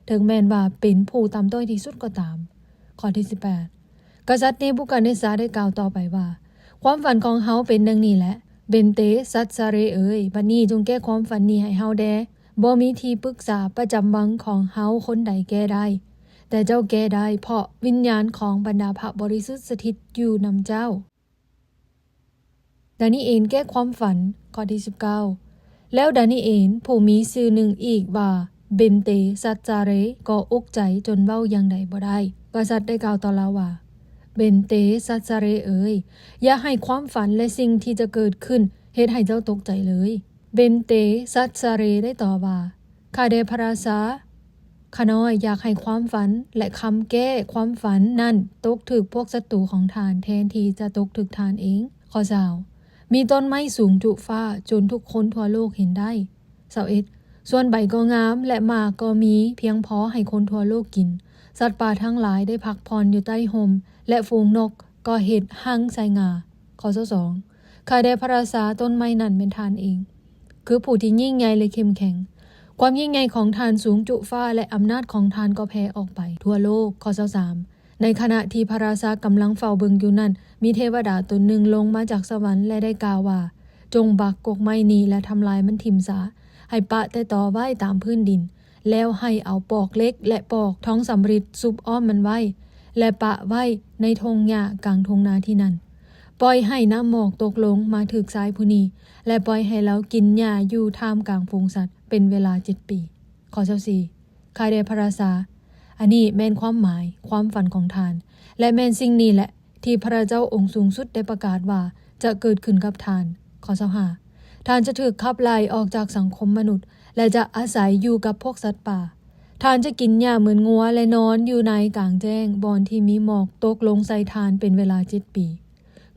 S1: ถึงแม้นว่าเป็นผู้ต่ำต้อยที่สุดก็ตามข้อที่18กษัตริย์เนบูคัดเนซาร์ได้กล่าวต่อไปว่าความฝันของเฮาเป็นดังนี้แหละเบนเตซัตซาเรเอ๋ยบัดนี้จงแก้ความฝันนี้ให้เฮาแดบ่มีที่ปรึกษาประจำวังของเฮาคนใดแก้ได้แต่เจ้าแก้ได้เพราะวิญญาณของบรรดาพระบริสุทธิ์สถิตอยู่นำเจ้าดานิเอลแก้ความฝันข้อที่19แล้วดานิเอลผู้มีชื่อหนึ่งอีกว่าเบนเตซัตจาเรก็อกใจจนเว้าอย่างใดบ่ได้กษัตริย์ได้กล่าวต่อเราว่าเบนเตซัตจาเรเอ๋ยอย่าให้ความฝันและสิ่งที่จะเกิดขึ้นเฮ็ดให้เจ้าตกใจเลยเบนเตซัตจาเรได้ตอบว่าข้าได้พระราชาข้าน้อยอยากให้ความฝันและคำแก้ความฝันนั่นตกถึกพวกศัตรูของทานแทนที่จะตกถึกทานเองข้อ20มีต้นไม้สูงจุฟ้าจนทุกคนทั่วโลกเห็นได้21ส่วนใบก็งามและหมากก็มีเพียงพอให้คนทั่วโลกกินสัตว์ป่าทั้งหลายได้พักผ่อนอยู่ใต้ห่มและฝูงนกก็เฮ็ดหังใส่งาข้อ22ข้าได้พระราชาต้นไม้นั้นเป็นทานเองคือผู้ที่ยิ่งใหญ่และเข้มแข็งความยิ่งใหญ่ของทานสูงจุฟ้าและอำนาจของทานก็แผ่ออกไปทั่วโลกข้อ23ในขณะที่พระราชากำลังเฝ้าเบิ่งอยู่นั้นมีเทวดาตนหนึ่งลงมาจากสวรรค์และได้กล่าวว่าจงบักกกไม้นี้และทำลายมันทิ่มซะให้ปะแต่ต่อไว้ตามพื้นดินแล้วให้เอาปอกเล็กและปอกท้องสำริดซุบอ้อมมันไว้และปะไว้ในธงหญ้ากลางธงนาที่นั่นปล่อยให้น้ำหมอกตกลงมาถึกซ้ายผู้นี้และปล่อยให้เรากินหญ้าอยู่ท่ามกลางฝูงสัตว์เป็นเวลา7 ปีข้อ24ข้าได้พระราชาอันนี้แม่นความหมายความฝันของทานและแม่นสิ่งนี้แหละที่พระเจ้าองค์สูงสุดได้ประกาศว่าจะเกิดขึ้นกับทานข้อ25ทานจะถูกขับไล่ออกจากสังคมมนุษย์และจะอาศัยอยู่กับพวกสัตว์ป่าทานจะกินหญ้าเหมือนงัวและนอนอยู่ในกลางแจ้งบอนที่มีหมอกตกลงใส่ทานเป็นเวลา7 ปี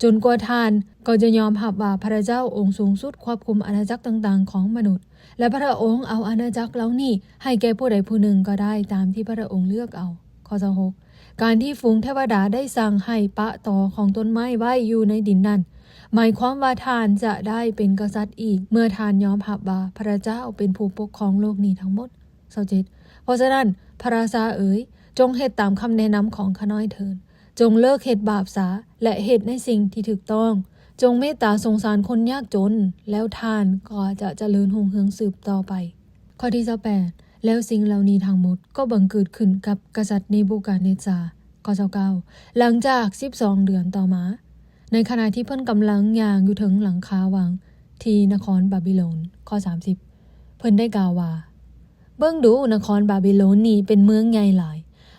S1: จนกว่าทานก็จะยอมรับว่าพระเจ้าองค์สูงสุดควบคุมอาณาจักรต่างๆของมนุษย์และพระองค์เอาอาณาจักรเหล่านี้ให้แก่ผู้ใดผู้หนึ่งก็ได้ตามที่พระองค์เลือกเอาข้อ26การที่ฝูงเทวดาได้สั่งให้ปะตอของต้นไม้ไว้อยู่ในดินนั้นหมายความว่าทานจะได้เป็นกษัตริย์อีกเมื่อทานยอมรับว่าพระเจ้าเป็นผู้ปกครองโลกนี้ทั้งหมด27เพราะฉะนั้นพระราชาเอ๋ยจงเฮ็ดตามคำแนะนำของข้าน้อยเถิดจงเลิกเฮ็ดบาปซะและเฮ็ดในสิ่งที่ถูกต้องจงเมตตาสงสารคนยากจนแล้วทานก็จะเจริญรุ่งเรืองสืบต่อไปข้อที่28แล้วสิ่งเหล่านี้ทั้งหมดก็บังเกิดขึ้นกับกษัตริย์เนบูคัดเนซาร์ข้อ29หลังจาก12 เดือนต่อมาในขณะที่เพิ่นกำลังย่างอยู่ถึงหลังคาวังที่นครบาบิโลนข้อ30เพิ่นได้กล่าวว่า เบิ่งดูนครบาบิโลนนี่เป็นเมืองใหญ่หลาย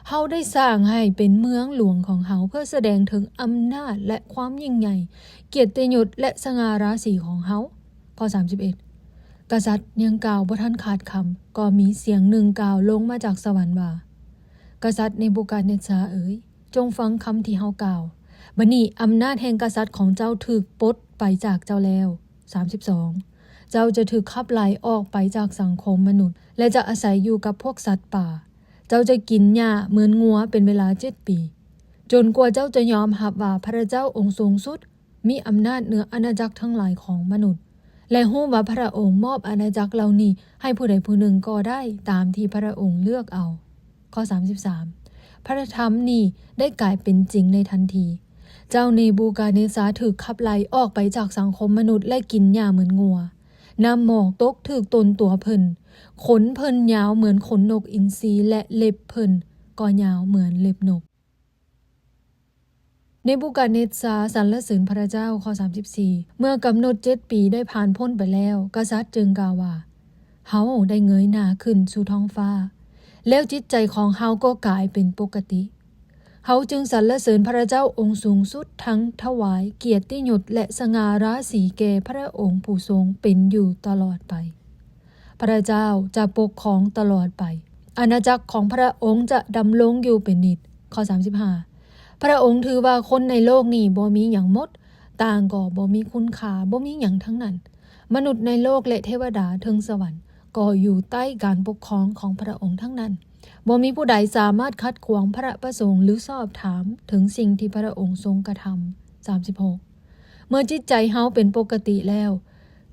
S1: เฮาได้สร้างให้เป็นเมืองหลวงของเฮาเพื่อแสดงถึงอำนาจและความยิ่งใหญ่เกียรติยศและสง่าราศีของเฮาข้อ31กษัตริย์ยังกล่าวบ่ทันขาดคำก็มีเสียงหนึ่งกล่าวลงมาจากสวรรค์ว่ากษัตริย์เนบูกัดเนซาร์เอ๋ยจงฟังคำที่เฮากล่าวบัดนี้อำนาจแห่งกษัตริย์ของเจ้าถูกปลดไปจากเจ้าแล้ว32เจ้าจะถูกขับไล่ออกไปจากสังคมมนุษย์และจะอาศัยอยู่กับพวกสัตว์ป่าเจ้าจะกินหญ้าเหมือนงัวเป็นเวลา7 ปีจนกว่าเจ้าจะยอมรับว่าพระเจ้าองค์สูงสุดมีอำนาจเหนืออาณาจักรทั้งหลายของมนุษย์และรู้ว่าพระองค์มอบอาณาจักรเหล่านี้ให้ผู้ใดผู้หนึ่งก็ได้ตามที่พระองค์เลือกเอาข้อ33พระธรรมนี้ได้กลายเป็นจริงในทันทีเจ้าเนบูกาเนซาร์ถูกขับไล่ออกไปจากสังคมมนุษย์และกินหญ้าเหมือนงัวนำหมอกตกถูกตนตัวเพิ่นขนเพิ่นยาวเหมือนขนนกอินทรีและเล็บเพิ่นก็ยาวเหมือนเล็บนกเนบูกัดเนซาร์สรรเสริญพระเจ้าข้อ34เมื่อกำหนด7 ปีได้ผ่านพ้นไปแล้วกษัตริย์จึงกล่าวว่าเฮาได้เงยหน้าขึ้นสู่ท้องฟ้าแล้วจิตใจของเฮาก็กลายเป็นปกติเฮาจึงสรรเสริญพระเจ้าองค์สูงสุดทั้งถวายเกียรติยศและสง่าราศีแก่พระองค์ผู้ทรงเป็นอยู่ตลอดไปพระเจ้าจะปกครองตลอดไปอาณาจักรของพระองค์จะดำรงอยู่เป็นนิจข้อ35พระองค์ถือว่าคนในโลกนี้บ่มีหยังหมดต่างก็บ่มีคุณค่าบ่มีหยังทั้งนั้นมนุษย์ในโลกและเทวดาถึงสวรรค์ก็อยู่ใต้การปกครองของพระองค์ทั้งนั้นบ่มีผู้ใดสามารถขัดขวางพระประสงค์หรือสอบถามถึงสิ่งที่พระองค์ทรงกระทำ36เมื่อจิตใจเฮาเป็นปกติแล้ว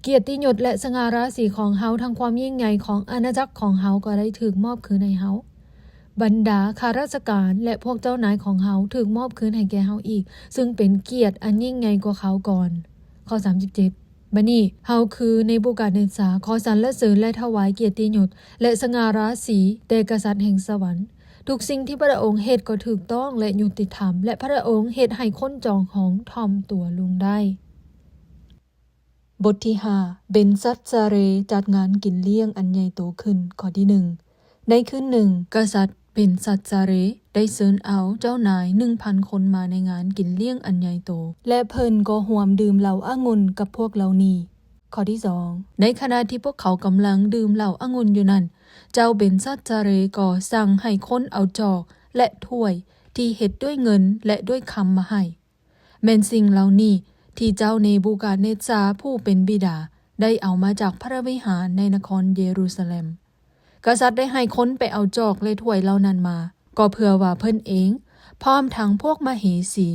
S1: เกียรติยศและสง่าราศีของเฮาทั้งความยิ่งใหญ่ของอาณาจักรของเฮาก็ได้ถูกมอบคืนให้เฮาบรรดาข้าราชการและพวกเจ้านายของเฮาถูกมอบคืนให้แก่เฮาอีกซึ่งเป็นเกียรติอันยิ่งใหญ่กว่าเขาก่อนข้อ37บัดนี้เฮาคือเนบูกัดเนซาร์ขอสรรเสริญและถวายเกียรติยศและสง่าราศีแด่กษัตริย์แห่งสวรรค์ทุกสิ่งที่พระองค์เฮ็ดก็ถูกต้องและยุติธรรมและพระองค์เฮ็ดให้คนจองของถ่อมตัวลงได้บทที่5เบนซัตซาเรจัดงานกินเลี้ยงอันใหญ่โตขึ้นข้อที่1ในคืนหนึ่งกษัตริย์เบนซัตซาเรได้เชิญเอาเจ้านาย 1,000 คนมาในงานกินเลี้ยงอันใหญ่โตและเพิ่นก็ร่วมดื่มเหล้าองุ่นกับพวกเหล่านี้ข้อที่2ในขณะที่พวกเขากำลังดื่มเหล้าองุ่นอยู่นั้นเจ้าเบนซัตซาเรก็สั่งให้คนเอาจอกและถ้วยที่เฮ็ดด้วยเงินและด้วยคำมาให้แม่นสิ่งเหล่านี้ที่เจ้าเนบูกัดเนซาร์ผู้เป็นบิดาได้เอามาจากพระวิหารในนครเยรูซาเล็มกษัตริย์ได้ให้คนไปเอาจอกและถ้วยเหล่านั้นมาก็เพื่อว่าเพิ่นเองพร้อมทั้งพวกมเหสี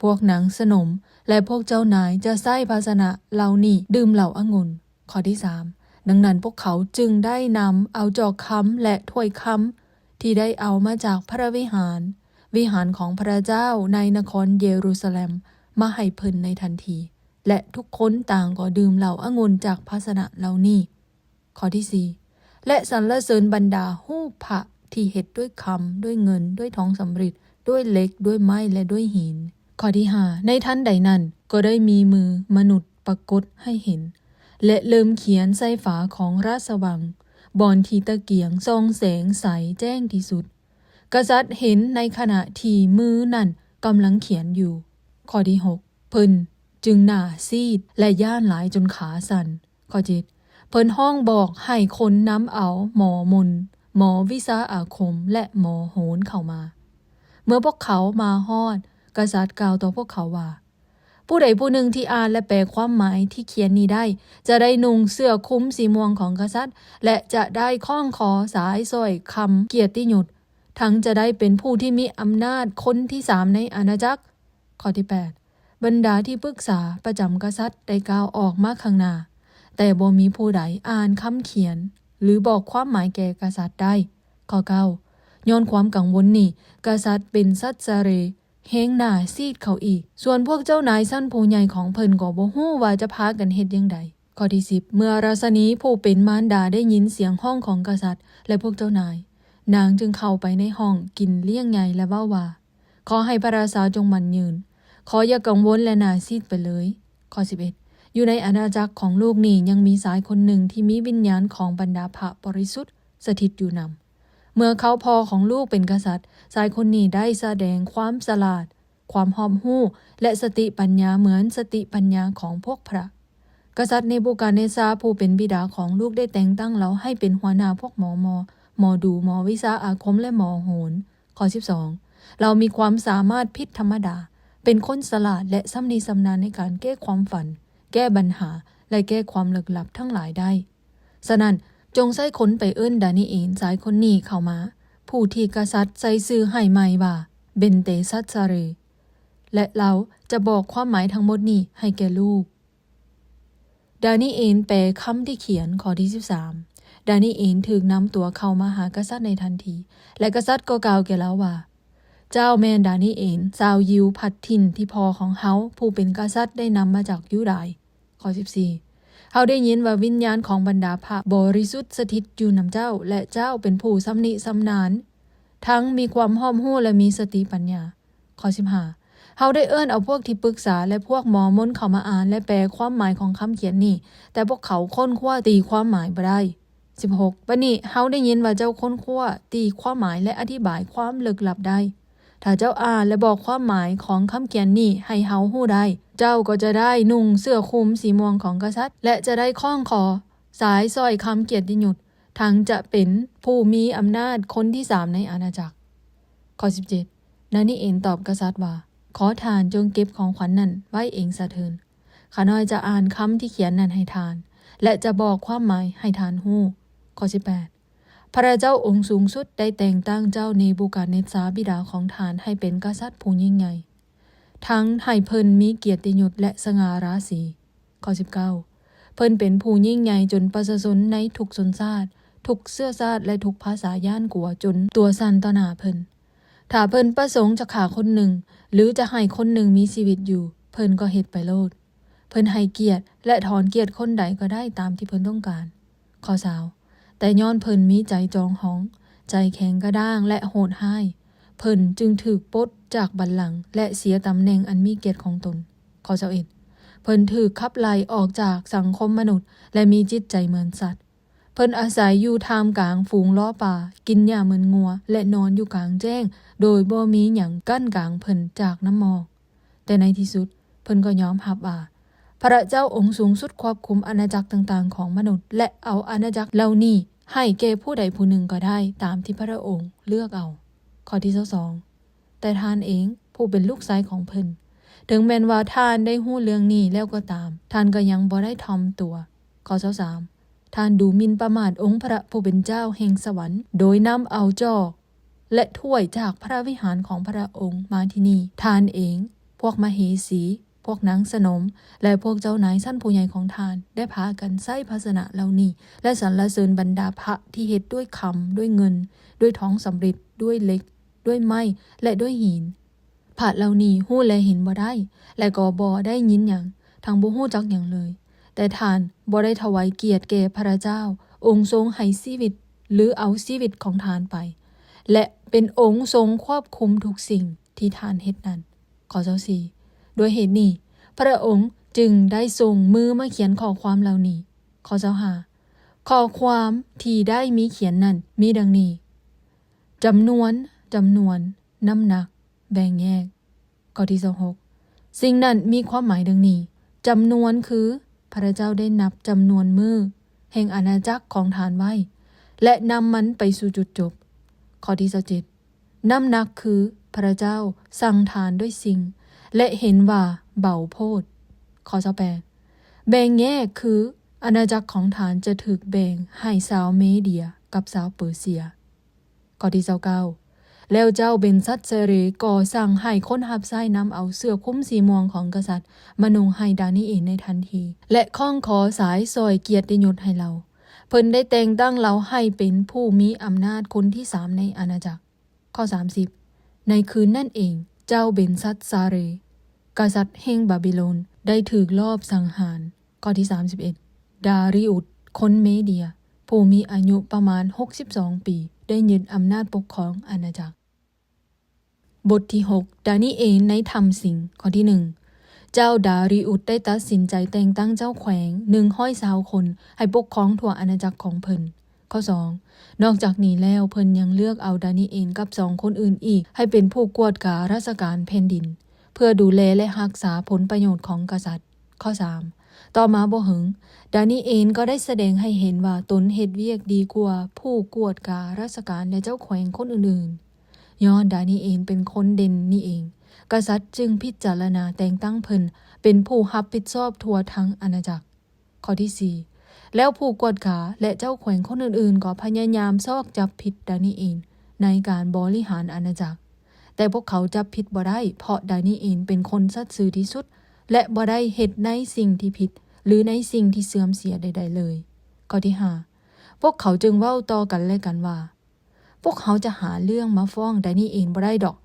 S1: พวกนางสนมและพวกเจ้านายจะใช้ภาชนะเหล่านี้ดื่มเหล้าองุ่นข้อที่3ดังนั้นพวกเขาจึงได้นำเอาจอกค้ำและถ้วยค้ำที่ได้เอามาจากพระวิหารของพระเจ้าในนครเยรูซาเล็มมาให้เพิ่นในทันทีและทุกคนต่างก็ดื่มเหล้าองุ่นจากภาชนะเหล่านี้ข้อที่4และสรรเสริญบรรดารูปพระที่เฮ็ดด้วยคำด้วยเงินด้วยทองสำริดด้วยเหล็กด้วยไม้และด้วยหินข้อที่5ในทันใดนั้นก็ได้มีมือมนุษย์ปรากฏให้เห็นและเริ่มเขียนใส่ฝาของราชวังบอนที่ตะเกียงส่องแสงใสแจ้งที่สุดกษัตริย์เห็นในขณะที่มือนั่นกำลังเขียนอยู่ข้อที่6เพิ่นจึงหน้าซีดและย่านหลายจนขาสั่นข้อ7เพิ่นห้องบอกให้คนนำเอาหมอมนหมอวิชาอาคมและหมอโหรเข้ามาเมื่อพวกเขามาฮอดกษัตริย์กล่าวต่อพวกเขาว่าผู้ใดผู้หนึ่งที่อ่านและแปลความหมายที่เขียนนี้ได้จะได้นุ่งเสื้อคลุมสีม่วงของกษัตริย์และจะได้คล้องคอสายสร้อยคำเกียรติยศทั้งจะได้เป็นผู้ที่มีอำนาจคนที่3ในอาณาจักรข้อที่8บรรดาที่ปรึกษาประจำกษัตริย์ได้กล่าวออกมาข้างหน้าแต่บ่มีผู้ใดอ่านคำเขียนหรือบอกความหมายแก่กษัตริย์ได้ข้อ9ย้อนความกังวลนี้กษัตริย์เป็นซัตซาเรแห้งหน้าซีดเขาอีกส่วนพวกเจ้านายสั้นผู้ใหญ่ของเพิ่นก็บ่ฮู้ว่าจะพากันเฮ็ดจังใดข้อที่10เมื่อราชนีผู้เป็นมารดาได้ยินเสียงห้องของกษัตริย์และพวกเจ้านายนางจึงเข้าไปในห้องกินเลี้ยงใหญ่และเว้าว่าขอให้พระราชาจงมั่นยืนขออย่ากังวลและหน้าซีดไปเลยข้อ11อยู่ในอาณาจักรของลูกนี้ยังมีสายคนหนึ่งที่มีวิญญาณของบรรดาพระบริสุทธิ์ สถิตอยู่นำเมื่อเขาพ่อของลูกเป็นกษัตริย์ชายคนนี้ได้แสดงความฉลาดความหอมหู้และสติปัญญาเหมือนสติปัญญาของพวกพระกษัตริย์เนบูคาดเนซาร์ผู้เป็นบิดาของลูกได้แต่งตั้งเราให้เป็นหัวหน้าพวกหมอดูหมอวิชาอาคมและหมอโหรข้อ12เรามีความสามารถพิษธรรมดาเป็นคนฉลาดและสำนีสำนาญในการแก้ความฝันแก้ปัญหาและแก้ความลึกลับทั้งหลายได้ฉะนั้นจงใส่คนไปเอิ้นดานิเอลสายคนนี้เข้ามาผู้ที่กษัตริย์ใส่ชื่อให้ใหม่ว่าเบนเตซัตซาเรและเราจะบอกความหมายทั้งหมดนี้ให้แก่ลูกดานิเอลแปลคำที่เขียนข้อที่13ดานิเอลถูกนำตัวเข้ามาหากษัตริย์ในทันทีและกษัตริย์ก็กล่าวแก่แล้วว่าเจ้าแม่นดานิเอลชาวยิวพัดถิ่นที่พ่อของเฮาผู้เป็นกษัตริย์ได้นำมาจากยูดาห์ข้อ14เฮาได้ยินว่าวิญญาณของบรรดาพระบริสุทธิ์สถิตอยู่นำเจ้าและเจ้าเป็นผู้สำนิสำนานทั้งมีความหอมหู้และมีสติปัญญาข้อ15เฮาได้เอิ้นเอาพวกที่ปรึกษาและพวกหมอมนเข้ามาอ่านและแปลความหมายของคำเขียนนี้แต่พวกเขาค้นคว้าตีความหมายบ่ได้16บัดนี้เฮาได้ยินว่าเจ้าค้นคว้าตีความหมายและอธิบายความลึกลับได้ถ้าเจ้าอ่านและบอกความหมายของคำเขียนนี้ให้เฮาฮู้ได้เจ้าก็จะได้นุ่งเสื้อคลุมสีม่วงของกษัตริย์และจะได้คล้องคอสายสร้อยคำเกียรติยศทั้งจะเป็นผู้มีอำนาจคนที่3ในอาณาจักรข้อ17นานิเอลตอบกษัตริย์ว่าขอทานจงเก็บของขวัญนั้นไว้เองซะเถิดข้าน้อยจะอ่านคำที่เขียนนั้นให้ทานและจะบอกความหมายให้ทานฮู้ข้อ18พระเจ้าองค์สูงสุดได้แต่งตั้งเจ้าเนบูคาดเนซาร์บิดาของทานให้เป็นกษัตริย์ผู้ยิ่งใหญ่ทั้งให้เพิ่นมีเกียรติยศและสง่าราศีข้อ19เพิ่นเป็นผู้ยิ่งใหญ่จนประชาชนในทุกชนชาติทุกเชื้อชาติและทุกภาษาย่านกลัวจนตัวสั่นต่อหน้าเพิ่นถ้าเพิ่นประสงค์จะฆ่าคนหนึ่งหรือจะให้คนหนึ่งมีชีวิตอยู่เพิ่นก็เฮ็ดไปโลดเพิ่นให้เกียรติและถอนเกียรติคนใดก็ได้ตามที่เพิ่นต้องการข้อ20แต่ย้อนเพิ่นมีใจจองหองใจแข็งกระด้างและโหดร้ายเพิ่นจึงถูกปลดจากบัลลังก์และเสียตำแหน่งอันมีเกียรติของตนข้อ21เพิ่นถูกขับไล่ออกจากสังคมมนุษย์และมีจิตใจเหมือนสัตว์เพิ่นอาศัยอยู่ท่ามกลางฝูงล้อป่ากินหญ้าเหมือนงัวและนอนอยู่กลางแจ้งโดยบ่มีหยังกั้นกลางเพิ่นจากน้ำหมอกแต่ในที่สุดเพิ่นก็ยอมรับว่าพระเจ้าองค์สูงสุดควบคุมอาณาจักรต่างๆของมนุษย์และเอาอาณาจักรเหล่านี้ให้แก่ผู้ใดผู้หนึ่งก็ได้ตามที่พระองค์เลือกเอาข้อที่22แต่ท่านเองผู้เป็นลูกชายของเพิ่นถึงแม้นว่าท่านได้ฮู้เรื่องนี้แล้วก็ตามท่านก็ยังบ่ได้ถ่อมตัวข้อ23ท่านดูหมิ่นประมาทองค์พระผู้เป็นเจ้าแห่งสวรรค์โดยนำเอาจอกและถ้วยจากพระวิหารของพระองค์มาที่นี่ท่านเองพวกมเหสีพวกนางสนมและพวกเจ้านายชั้นผู้ใหญ่ของท่านได้พากันใช้ภาชนะเหล่านี้และสรรเสริญบรรดาพระที่เฮ็ดด้วยคำด้วยเงินด้วยทองสำริดด้วยเหล็กด้วยไม้และด้วยหินพระเหล่านี้ฮู้และเห็นบ่ได้และก็บ่ได้ยินหยังทั้งบ่ฮู้จักหยังเลยแต่ท่านบ่ได้ถวายเกียรติแก่พระเจ้าองค์ทรงให้ชีวิตหรือเอาชีวิตของท่านไปและเป็นองค์ทรงควบคุมทุกสิ่งที่ท่านเฮ็ดนั้นข้อ24โดยเหตุนี้พระองค์จึงได้ส่งมือมาเขียนข้อความเหล่านี้ข้อ25ข้อความที่ได้มีเขียนนั้นมีดังนี้จำนวนน้ำหนักแบ่งแยกข้อที่26สิ่งนั้นมีความหมายดังนี้จำนวนคือพระเจ้าได้นับจำนวนมือแห่งอาณาจักรของท่านไว้และนำมันไปสู่จุดจบข้อที่27น้ำหนักคือพระเจ้าสั่งทานด้วยสิ่งและเห็นว่าเบาโพดข้อ28แบ่งแยกคืออาณาจักรของท่านจะถูกแบ่งให้ชาวเมเดียกับชาวเปอร์เซียข้อที่29แล้วเจ้าเบนซัตเซเรก็สั่งให้คนรับใช้นำเอาเสื้อคลุมสีม่วงของกษัตริย์มานุ่งให้ดานิเอลในทันทีและข้องขอสายซอยเกียรติยศให้เราเพิ่นได้แต่งตั้งเราให้เป็นผู้มีอำนาจคนที่3ในอาณาจักรข้อ30ในคืนนั่นเองเจ้าเบนซัตซาเรกษัตริย์แห่งบาบิโลนได้ถูกลอบสังหารข้อที่31ดาริอุสคนเมเดียผู้มีอายุประมาณ62ปีได้ยึดอำนาจปกครองอาณาจักรบทที่6ดานิเอลในธรรมสิงข้อที่1เจ้าดาริอุสได้ตัดสินใจแต่งตั้งเจ้าแขวง120คนให้ปกครองทั่วอาณาจักรของเพิ่น ข้อ 2. นอกจากนี้แล้วเพิ่นยังเลือกเอาดานิเอลกับ2คนอื่นอีกให้เป็นผู้กวดการราชการแผ่นดินเพื่อดูแลและรักษาผลประโยชน์ของกษัตริย์ข้อ 3. ต่อมาบ่หึงดานิเอลก็ได้แสดงให้เห็นว่าตนเฮ็ดเวียกดีกว่าผู้กวดการราชการและเจ้าแขวงคนอื่นๆย้อนดานิเอลเป็นคนเด่นนี่เองกษัตริย์จึงพิจารณาแต่งตั้งเพิ่นเป็นผู้รับผิดชอบทั่วทั้งอาณาจักรข้อที่ 4 แล้วผู้กวดการและเจ้าแขวงคนอื่นๆก็พยายามซอกจับผิดดานิเอลในการบริหารอาณาจักรแต่พวกเขาจับผิดบ่ได้เพราะดานิเอลเป็นคนสัตย์ซื่อที่สุดและบ่ได้เฮ็ดในสิ่งที่ผิดหรือในสิ่งที่เสื่อมเสียใดๆเลยข้อที่ 5 พวกเขาจึงเว้าต่อกันและกันว่าพวกเขาจะหาเรื่องมาฟ้องดานิเอลบ่ได้ดอก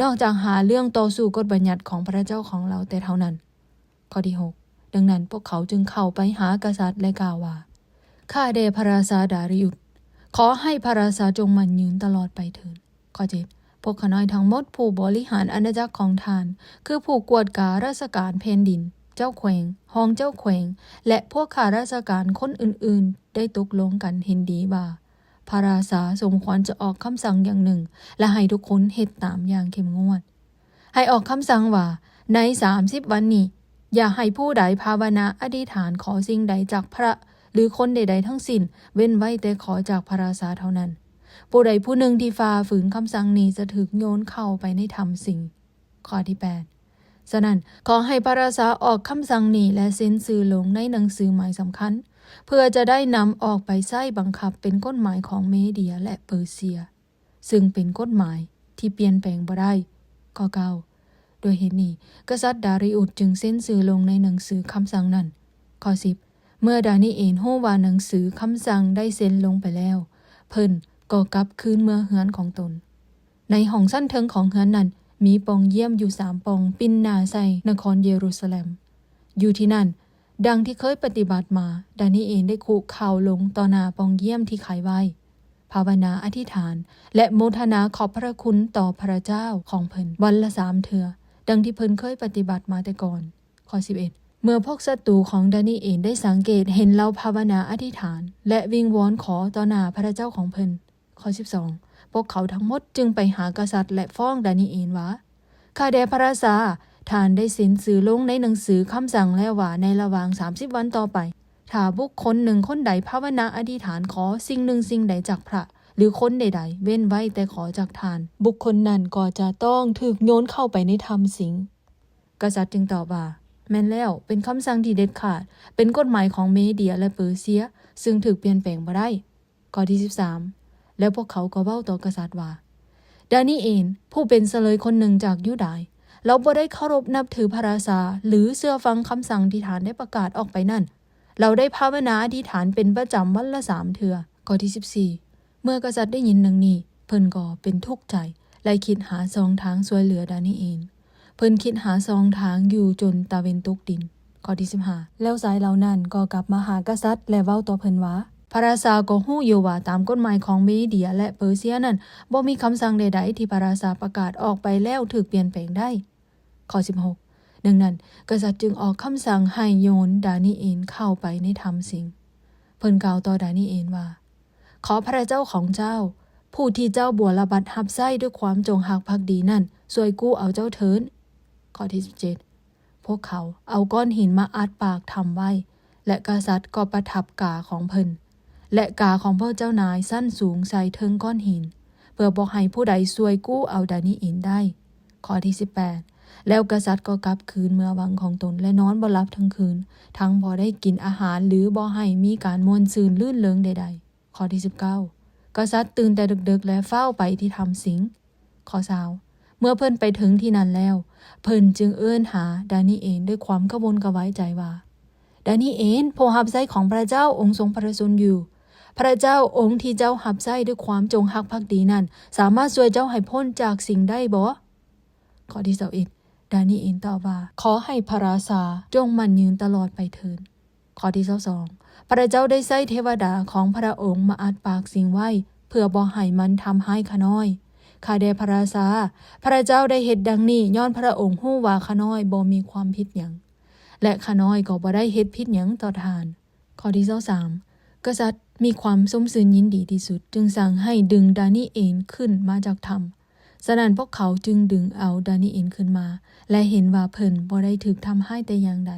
S1: นอกจากหาเรื่องต่อสู้กฎบัญญัติของพระเจ้าของเราแต่เท่านั้นข้อที่ 6 ดังนั้นพวกเขาจึงเข้าไปหากษัตริย์และกล่าวว่าข้าแด่พระราชาดาริอุสขอให้พระราชาจงมั่นยืนตลอดไปเถิดข้อ 7 พวกข้าน้อยทั้งหมดผู้บริหารอาณาจักรของท่านคือผู้กวดการราชการแผ่นดินเจ้าแขวงห้องเจ้าแขวงและพวกข้าราชการคนอื่นๆได้ตกลงกันเห็นดีว่าพระราชาสมควรจะออกคำสั่งอย่างหนึ่งและให้ทุกคนเฮ็ดตามอย่างเข้มงวดให้ออกคำสั่งว่าใน30วันนี้อย่าให้ผู้ใดภาวนาอธิษฐานขอสิ่งใดจากพระหรือคนใดๆทั้งสิ้นเว้นไว้แต่ขอจากพระราชาเท่านั้นผู้ใดผู้หนึ่งที่ฝ่าฝืนคำสั่งนี้จะถูกโยนเข้าไปในถ้ำสิงข้อที่ 8 ฉะนั้นขอให้พระราชาออกคำสั่งนี้และเซ็นชื่อลงในหนังสือหมายสำคัญเพื่อจะได้นำออกไปใช้บังคับเป็นกฎหมายของเมเดียและเปอร์เซียซึ่งเป็นกฎหมายที่เปลี่ยนแปลงบ่ได้ข้อ 9 โดยเหตุนี้กษัตริย์ดาริอุสจึงเซ็นชื่อลงในหนังสือคำสั่งนั้นข้อ 10 เมื่อดานิเอลรู้ว่าหนังสือคำสั่งได้เซ็นลงไปแล้วเพิ่นก็กลับคืนเมืองเฮือนของตนในห้องชั้นเทิงของเฮือนนั้นมีปองเยี่ยมอยู่3ปองปิ่นหน้าใส่นครเยรูซาเล็มอยู่ที่นั่นดังที่เคยปฏิบัติมาดานิเอลได้คุกเข่าลงต่อหน้าปองเยี่ยมที่ขายไว้ภาวนาอธิษฐานและโมทนาขอบพระคุณต่อพระเจ้าของเพิ่นวันละ3เทื่อดังที่เพิ่นเคยปฏิบัติมาแต่ก่อนข้อ 11 เมื่อพวกศัตรูของดานิเอลได้สังเกตเห็นเราภาวนาอธิษฐานและวิงวอนขอต่อหน้าพระเจ้าของเพิ่นข้อ 12 พวกเขาทั้งหมดจึงไปหากษัตริย์และฟ้องดานิเอลว่าข้าแด่พระราชาท่านได้เซ็นชื่อลงในหนังสือคำสั่งแล้วว่าในระหว่าง30วันต่อไปถ้าบุคคลหนึ่งคนใดภาวนาอธิษฐานขอสิ่งหนึ่งสิ่งใดจากพระหรือคนใดๆเว้นไว้แต่ขอจากทานบุคคลนั้นก็จะต้องถูกโยนเข้าไปในถ้ำสิงกษัตริย์จึงตอบว่าแม่นแล้วเป็นคำสั่งที่เด็ดขาดเป็นกฎหมายของเมเดียและเปอร์เซียซึ่งถูกเปลี่ยนแปลงบ่ได้ข้อที่ 13 แล้วพวกเขาก็เว้าต่อกษัตริย์ว่าดานิเอลผู้เป็นเสลยคนหนึ่งจากยูดาห์เราบ่ได้เคารพนับถือพระราชาหรือเชื่อฟังคำสั่งที่ท่านได้ประกาศออกไปนั่นเราได้ภาวนาอธิษฐานเป็นประจำวันละ3เทื่อข้อที่ 14 เมื่อกษัตริย์ได้ยินดังนี้เพิ่นก็เป็นทุกข์ใจและคิดหา2ทางช่วยเหลือดานิเอลเพิ่นคิดหา2ทางอยู่จนตะเวนตกดินข้อที่ 15 แล้วสายเหล่านั้นก็กลับมาหากษัตริย์และเว้าต่อเพิ่นว่าพระราชาก็ฮู้อยู่ว่าตามกฎหมายของเมเดียและเปอร์เซียนั้นบ่มีคำสั่งใดๆที่พระราชาประกาศออกไปแล้วถูกเปลี่ยนแปลงได้ข้อ 16 ดังนั้นกษัตริย์จึงออกคำสั่งให้โยนดานิเอลเข้าไปในถ้ำสิงเพิ่นกล่าวต่อดานิเอลว่าขอพระเจ้าของเจ้าผู้ที่เจ้าบัวระบัดรับใช้ด้วยความจงรักภักดีนั่นช่วยกู้เอาเจ้าเถิดข้อที่ 17 พวกเขาเอาก้อนหินมาอัดปากถ้ำไว้และกษัตริย์ก็ประทับกาของเพิ่นและกาของพระเจ้านายสั้นสูงใส่เทิงก้อนหินเพื่อบอกให้ผู้ใดช่วยกู้เอาดานิเอลได้ข้อที่ 18 แล้วกษัตริย์ก็กลับคืนเมืองวังของตนและนอนบ่หลับทั้งคืนทั้งบ่ได้กินอาหารหรือบ่ให้มีการม่วนซื่นลื่นเริงใดๆข้อที่ 19 กษัตริย์ตื่นแต่ดึกๆและเฝ้าไปที่ถ้ำสิงข้อ 20 เมื่อเพิ่นไปถึงที่นั่นแล้วเพิ่นจึงเอิ้นหาดานิเอลด้วยความกระวนกระวายใจว่าดานิเอลผู้รับใช้ของพระเจ้าองค์ทรงพระชนอยู่พระเจ้าองค์ที่เจ้ารับใช้ด้วยความจงรักภักดีนั้นสามารถช่วยเจ้าให้พ้นจากสิ่งได้บ่ข้อที่ 21 ดานิเอลตอบว่าขอให้พระราชาจงมั่นยืนตลอดไปเถิดข้อที่ 22 พระเจ้าได้ใช้เทวดาของพระองค์มาอัดปากสิ่งไว้เพื่อบ่ให้มันทำให้ข้าน้อยข้าแด่พระราชาพระเจ้าได้เฮ็ดดังนี้ย้อนพระองค์ฮู้ว่าข้าน้อยบ่มีความผิดหยังและข้าน้อยก็บ่ได้เฮ็ดผิดหยังต่อท่านข้อที่ 23 กษัตริย์ มีความสมสื่นยินดีที่สุดจึงสั่งให้ดึงดานีเอลขึ้นมาจากถ้ำฉะนั้นพวกเขาจึงดึงเอาดานีเอลขึ้นมาและเห็นว่าเพิ่นบ่ได้ถูกทำให้แต่อย่างใด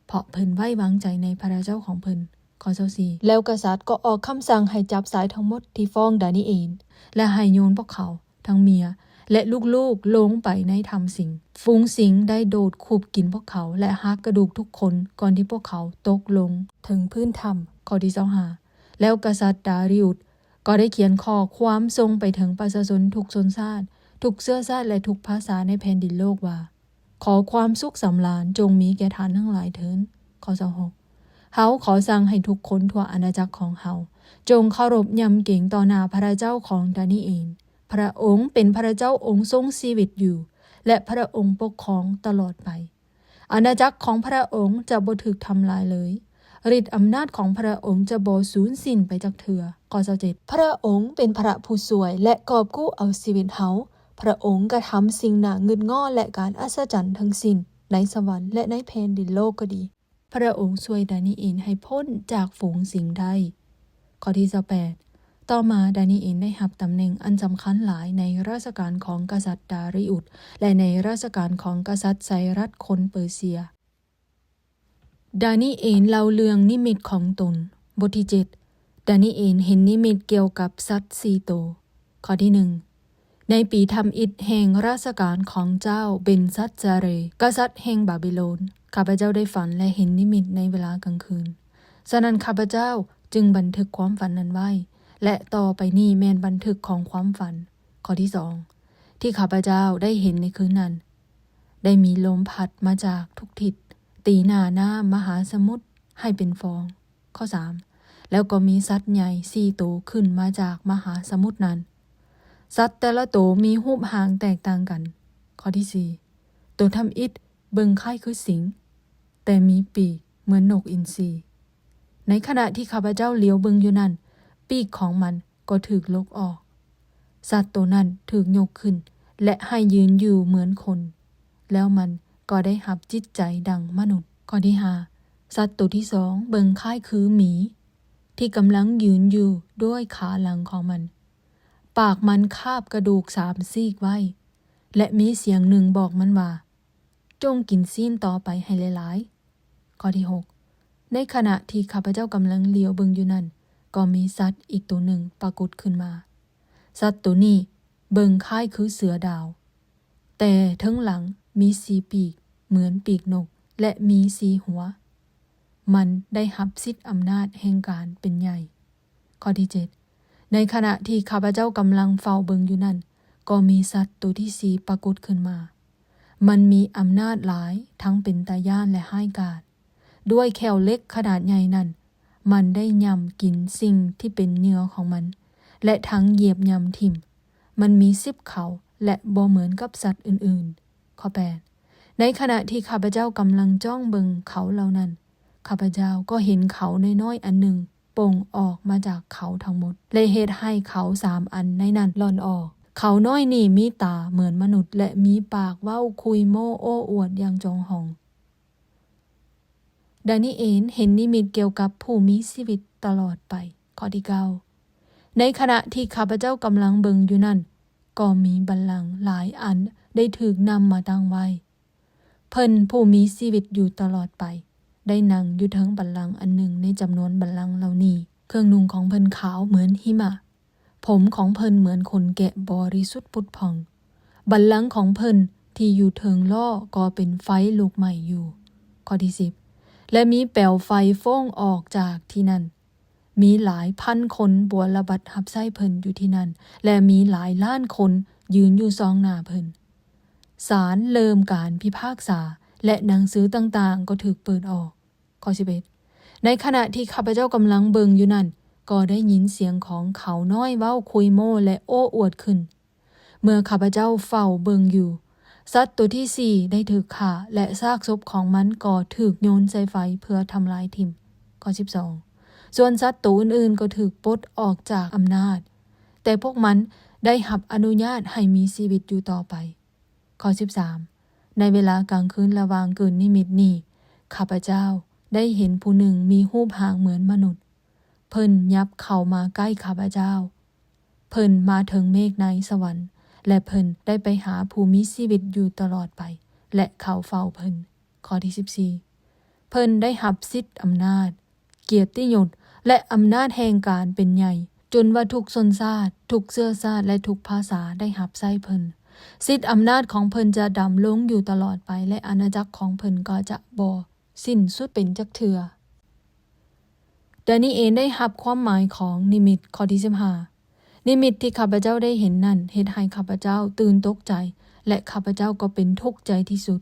S1: เพราะเพิ่นไว้วางใจในพระเจ้าของเพิ่นข้อ24แล้วกษัตริย์ก็ออกคำสั่งให้จับสายทั้งหมดที่ฟ้องดานีเอลและให้โยนพวกเขาทั้งเมียและลูกๆลงไปในถ้ำสิงฝูงสิงได้โดดคูบกินพวกเขาและหักกระดูกทุกคนก่อนที่พวกเขาตกลงถึงพื้นถ้ำข้อที่25แล้วกษัตริย์ดาริอุสก็ได้เขียนข้อความส่งไปถึงประชาชนทุกชนชาติทุกเชื้อชาติและทุกภาษาในแผ่นดินโลกว่าขอความสุขสำราญจงมีแก่ท่านทั้งหลายเถิดข้อ26เฮาขอสั่งให้ทุกคนทั่วอาณาจักรของเฮาจงเคารพยำเกรงต่อหน้าพระเจ้าของดานีเอลพระองค์เป็นพระเจ้าองค์ทรงชีวิตอยู่และพระองค์ปกครองตลอดไปอาณาจักรของพระองค์จะบ่ถูกทำลายเลยฤทธิ์อำนาจของพระองค์จะบ่สูญสิ้นไปจากเถื่อข้อ27พระองค์เป็นพระผู้ช่วยและกอบกู้เอาชีวิตเฮาพระองค์กระทำสิ่งน่างึดง้อและการอัศจรรย์ทั้งสิ้นในสวรรค์และในแผ่นดินโลกก็ดีพระองค์ช่วยดานีเอลให้พ้นจากฝูงสิงได้ข้อที่28ต่อมาดานีเอลได้รับตำแหน่งอันสำคัญหลายในราชการของกษัตริย์ดาริอุสและในราชการของกษัตริย์ไซรัสคนเปอร์เซียดานีเอลเล่าเรื่องนิมิตของตนบทที่7ดานีเอลเห็นนิมิตเกี่ยวกับสัตว์4 ตัวข้อที่1ในปีทำอิฐแห่งราชการของเจ้าเบนซัดจาเรกษัตริย์แห่งบาบิโลนข้าพเจ้าได้ฝันและเห็นนิมิตในเวลากลางคืนฉะนั้นข้าพเจ้าจึงบันทึกความฝันนั้นไว้และต่อไปนี้แม่นบันทึกของความฝันข้อที่2ที่ข้าพเจ้าได้เห็นในคืนนั้นได้มีลมพัดมาจากทุกทิศตีหน้าน้ำมหาสมุทรให้เป็นฟองข้อ3แล้วก็มีสัตว์ใหญ่4 ตัวขึ้นมาจากมหาสมุทรนั้นสัตว์แต่ละตัวมีรูปหางแตกต่างกันข้อที่4ตัวทำอิฐเบิ่งคล้ายคือสิงแต่มีปีกเหมือนนกอินทรีในขณะที่ข้าพเจ้าเลี้ยวเบิ่งอยู่นั้นปีกของมันก็ถูกลกออกสัตว์ตัวนั้นถูกยกขึ้นและให้ยืนอยู่เหมือนคนแล้วมันก็ได้รับจิตใจดังมนุษย์ข้อที่5สัตว์ตัวที่2เบิ่งคล้ายคือหมีที่กำลังยืนอยู่ด้วยขาหลังของมันปากมันคาบกระดูก3 ซีกไว้และมีเสียงหนึ่งบอกมันว่าจงกินซีนต่อไปให้หลายๆข้อที่6ในขณะที่ข้าพเจ้ากำลังเลี้ยวเบิ่งอยู่นั้นก็มีสัตว์อีกตัวหนึ่งปรากฏขึ้นมาสัตว์ตัวนี้เบิ่งคล้ายคือเสือดาวแต่ทั้งหลังมี4 ปีกเหมือนปีกนกและมี4 หัวมันได้รับสิทธิ์อำนาจแห่งการเป็นใหญ่ข้อที่7ในขณะที่ข้าพเจ้ากำลังเฝ้าเบิ่งอยู่นั้นก็มีสัตว์ตัวที่4ปรากฏขึ้นมามันมีอำนาจหลายทั้งเป็นตาย้านและห้ายกาจด้วยแขวเล็กขนาดใหญ่นั้นมันได้ยำกินสิ่งที่เป็นเหยื่อของมันและทั้งเหยียบยำทิ่มมันมี10 เขาและบ่เหมือนกับสัตว์อื่นๆข้อ8ในขณะที่ข้าพเจ้ากำลังจ้องเบิ่งเขาเหล่านั้นข้าพเจ้าก็เห็นเขาน้อยๆอันหนึ่งโป่งออกมาจากเขาทั้งหมดและเฮ็ดให้เขา3 อันในนั้นหล่อนออกเขาน้อยนี่มีตาเหมือนมนุษย์และมีปากเว้าคุยโม้โอ้อวดอย่างจองหองดานีเอลเห็นนิมิตเกี่ยวกับผู้มีชีวิตตลอดไปข้อที่9ในขณะที่ข้าพเจ้ากำลังเบิ่งอยู่นั่นก็มีบัลลังก์หลายอันได้ถูกนำมาตั้งไว้เพิ่นผู้มีชีวิตอยู่ตลอดไปได้นั่งอยู่เทิงบัลลังก์อันหนึ่งในจำนวนบัลลังก์เหล่านี้เครื่องนุ่งของเพิ่นขาวเหมือนหิมะผมของเพิ่นเหมือนขนแกะบริสุทธิ์ผุดผ่องบัลลังก์ของเพิ่นที่อยู่เทิงล้อก็เป็นไฟลุกไหม้อยู่ข้อที่10และมีแป๋วไฟฟ้องออกจากที่นั่นมีหลายพันคนบัวระบัดหับไส้เพิ่นอยู่ที่นั่นและมีหลายล้านคนยืนอยู่ซองหน้าเพิ่นศาลเริ่มการพิพากษาและหนังสือต่างๆก็ถูกเปิดออกข้อ11ในขณะที่ข้าพเจ้ากำลังเบิ่งอยู่นั่นก็ได้ยินเสียงของเขาน้อยเว้าคุยโม้และโอ้อวดขึ้นเมื่อข้าพเจ้าเฝ้าเบิ่งอยู่สัตว์ตัวที่4ได้ถูกฆ่าและซากศพของมันก็ถูกโยนใส่ไฟเพื่อทำลายทิ่มข้อ12ส่วนสัตว์ตัวอื่นๆก็ถูกปลดออกจากอำนาจแต่พวกมันได้รับอนุญาตให้มีชีวิตอยู่ต่อไปข้อ13ในเวลากลางคืนระหว่างเกิดนิมิตนี้ข้าพเจ้าได้เห็นผู้หนึ่งมีรูปร่างเหมือนมนุษย์ เพิ่นยับเข้ามาใกล้ข้าพเจ้าเพิ่นมาถึงเมฆในสวรรค์และเพิ่นได้ไปหาผู้มีชีวิตอยู่ตลอดไปและเข้าเฝ้าเพิ่นข้อที่14เพิ่นได้รับสิทธิ์อำนาจเกียรติยศและอำนาจแห่งการเป็นใหญ่จนว่าทุกชนชาติทุกเชื้อชาติและทุกภาษาได้รับใช้เพิ่นสิทธิ์อำนาจของเพิ่นจะดำรงอยู่ตลอดไปและอาณาจักรของเพิ่นก็จะบ่สิ้นสุดเป็นจักเทื่อดานีเอลได้รับความหมายของนิมิตข้อที่15นิมิตที่ข้าพเจ้าได้เห็นนั้นเฮ็ดให้ข้าพเจ้าตื่นตกใจและข้าพเจ้าก็เป็นทุกข์ใจที่สุด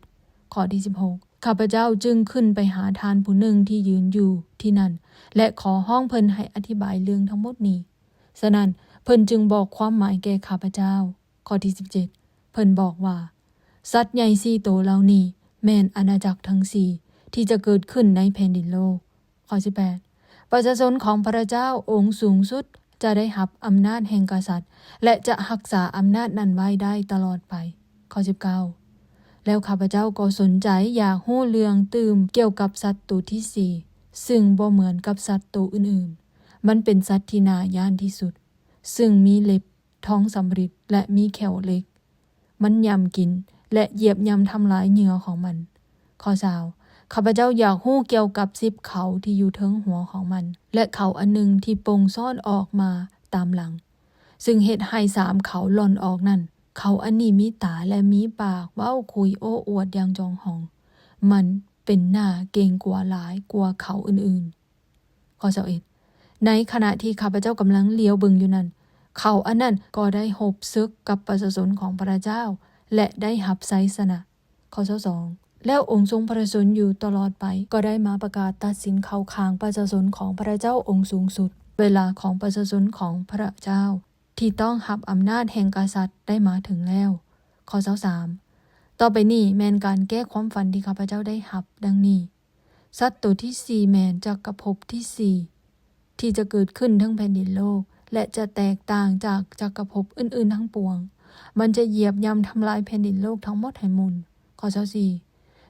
S1: ข้อที่16ข้าพเจ้าจึงขึ้นไปหาทานผู้หนึ่งที่ยืนอยู่ที่นั่นและขอห้องเพิ่นให้อธิบายเรื่องทั้งหมดนี้ฉะนั้นเพิ่นจึงบอกความหมายแก่ข้าพเจ้าข้อที่17เพิ่นบอกว่าสัตว์ใหญ่4ตัวเหล่านี้แม่นอาณาจักรทั้ง4ที่จะเกิดขึ้นในแผ่นดินโลกข้อ18ประชาชนของพระเจ้าองค์สูงสุดจะได้รับอำนาจแห่งกษัตริย์และจะรักษาอำนาจนั้นไว้ได้ตลอดไปข้อ19แล้วข้าพเจ้าก็สนใจอยากรู้เรื่องตื่มเกี่ยวกับสัตว์ตัวที่4ซึ่งบ่เหมือนกับสัตว์ตัวอื่นๆมันเป็นสัตว์ที่น่าย้านที่สุดซึ่งมีเล็บท้องสำริดและมีแขวเล็กมันยำกินและเหยียบยำทำลายเหยื่อของมันข้อ20ข้าพเจ้าอยากรู้เกี่ยวกับ10เขาที่อยู่เทิงหัวของมันและเขาอันหนึ่งที่โป่งซ่อนออกมาตามหลังซึ่งเฮ็ดให้3เขาหล่อนออกนั่นเขาอันนี้มีตาและมีปากเว้าคุยโอ้อวดอย่างจองหองมันเป็นหน้าเก่งกว่าหลายกว่าเขาอื่นๆข้อ21ในขณะที่ข้าพเจ้ากำลังเลี้ยวเบิ่งอยู่นั้นเขาอันนั้นก็ได้หบซึกกับประชาชนของพระเจ้าและได้รับชัยชนะข้อ22แล้วองค์ทรงพระชนอยู่ตลอดไปก็ได้มาประกาศตัดสินเข้าข้างประชาชนของพระเจ้าองค์สูงสุดเวลาของประชาชนของพระเจ้าที่ต้องรับอำนาจแห่งกษัตริย์ได้มาถึงแล้วข้อ23ต่อไปนี้แม่นการแก้ความฝันที่ข้าพเจ้าได้รับดังนี้สัตว์ตัวที่4แม่นจักรภพที่4ที่จะเกิดขึ้นทั้งแผ่นดินโลกและจะแตกต่างจากจักรภพอื่นๆทั้งปวงมันจะเหยียบย่ำทำลายแผ่นดินโลกทั้งหมดให้หมุนข้อ24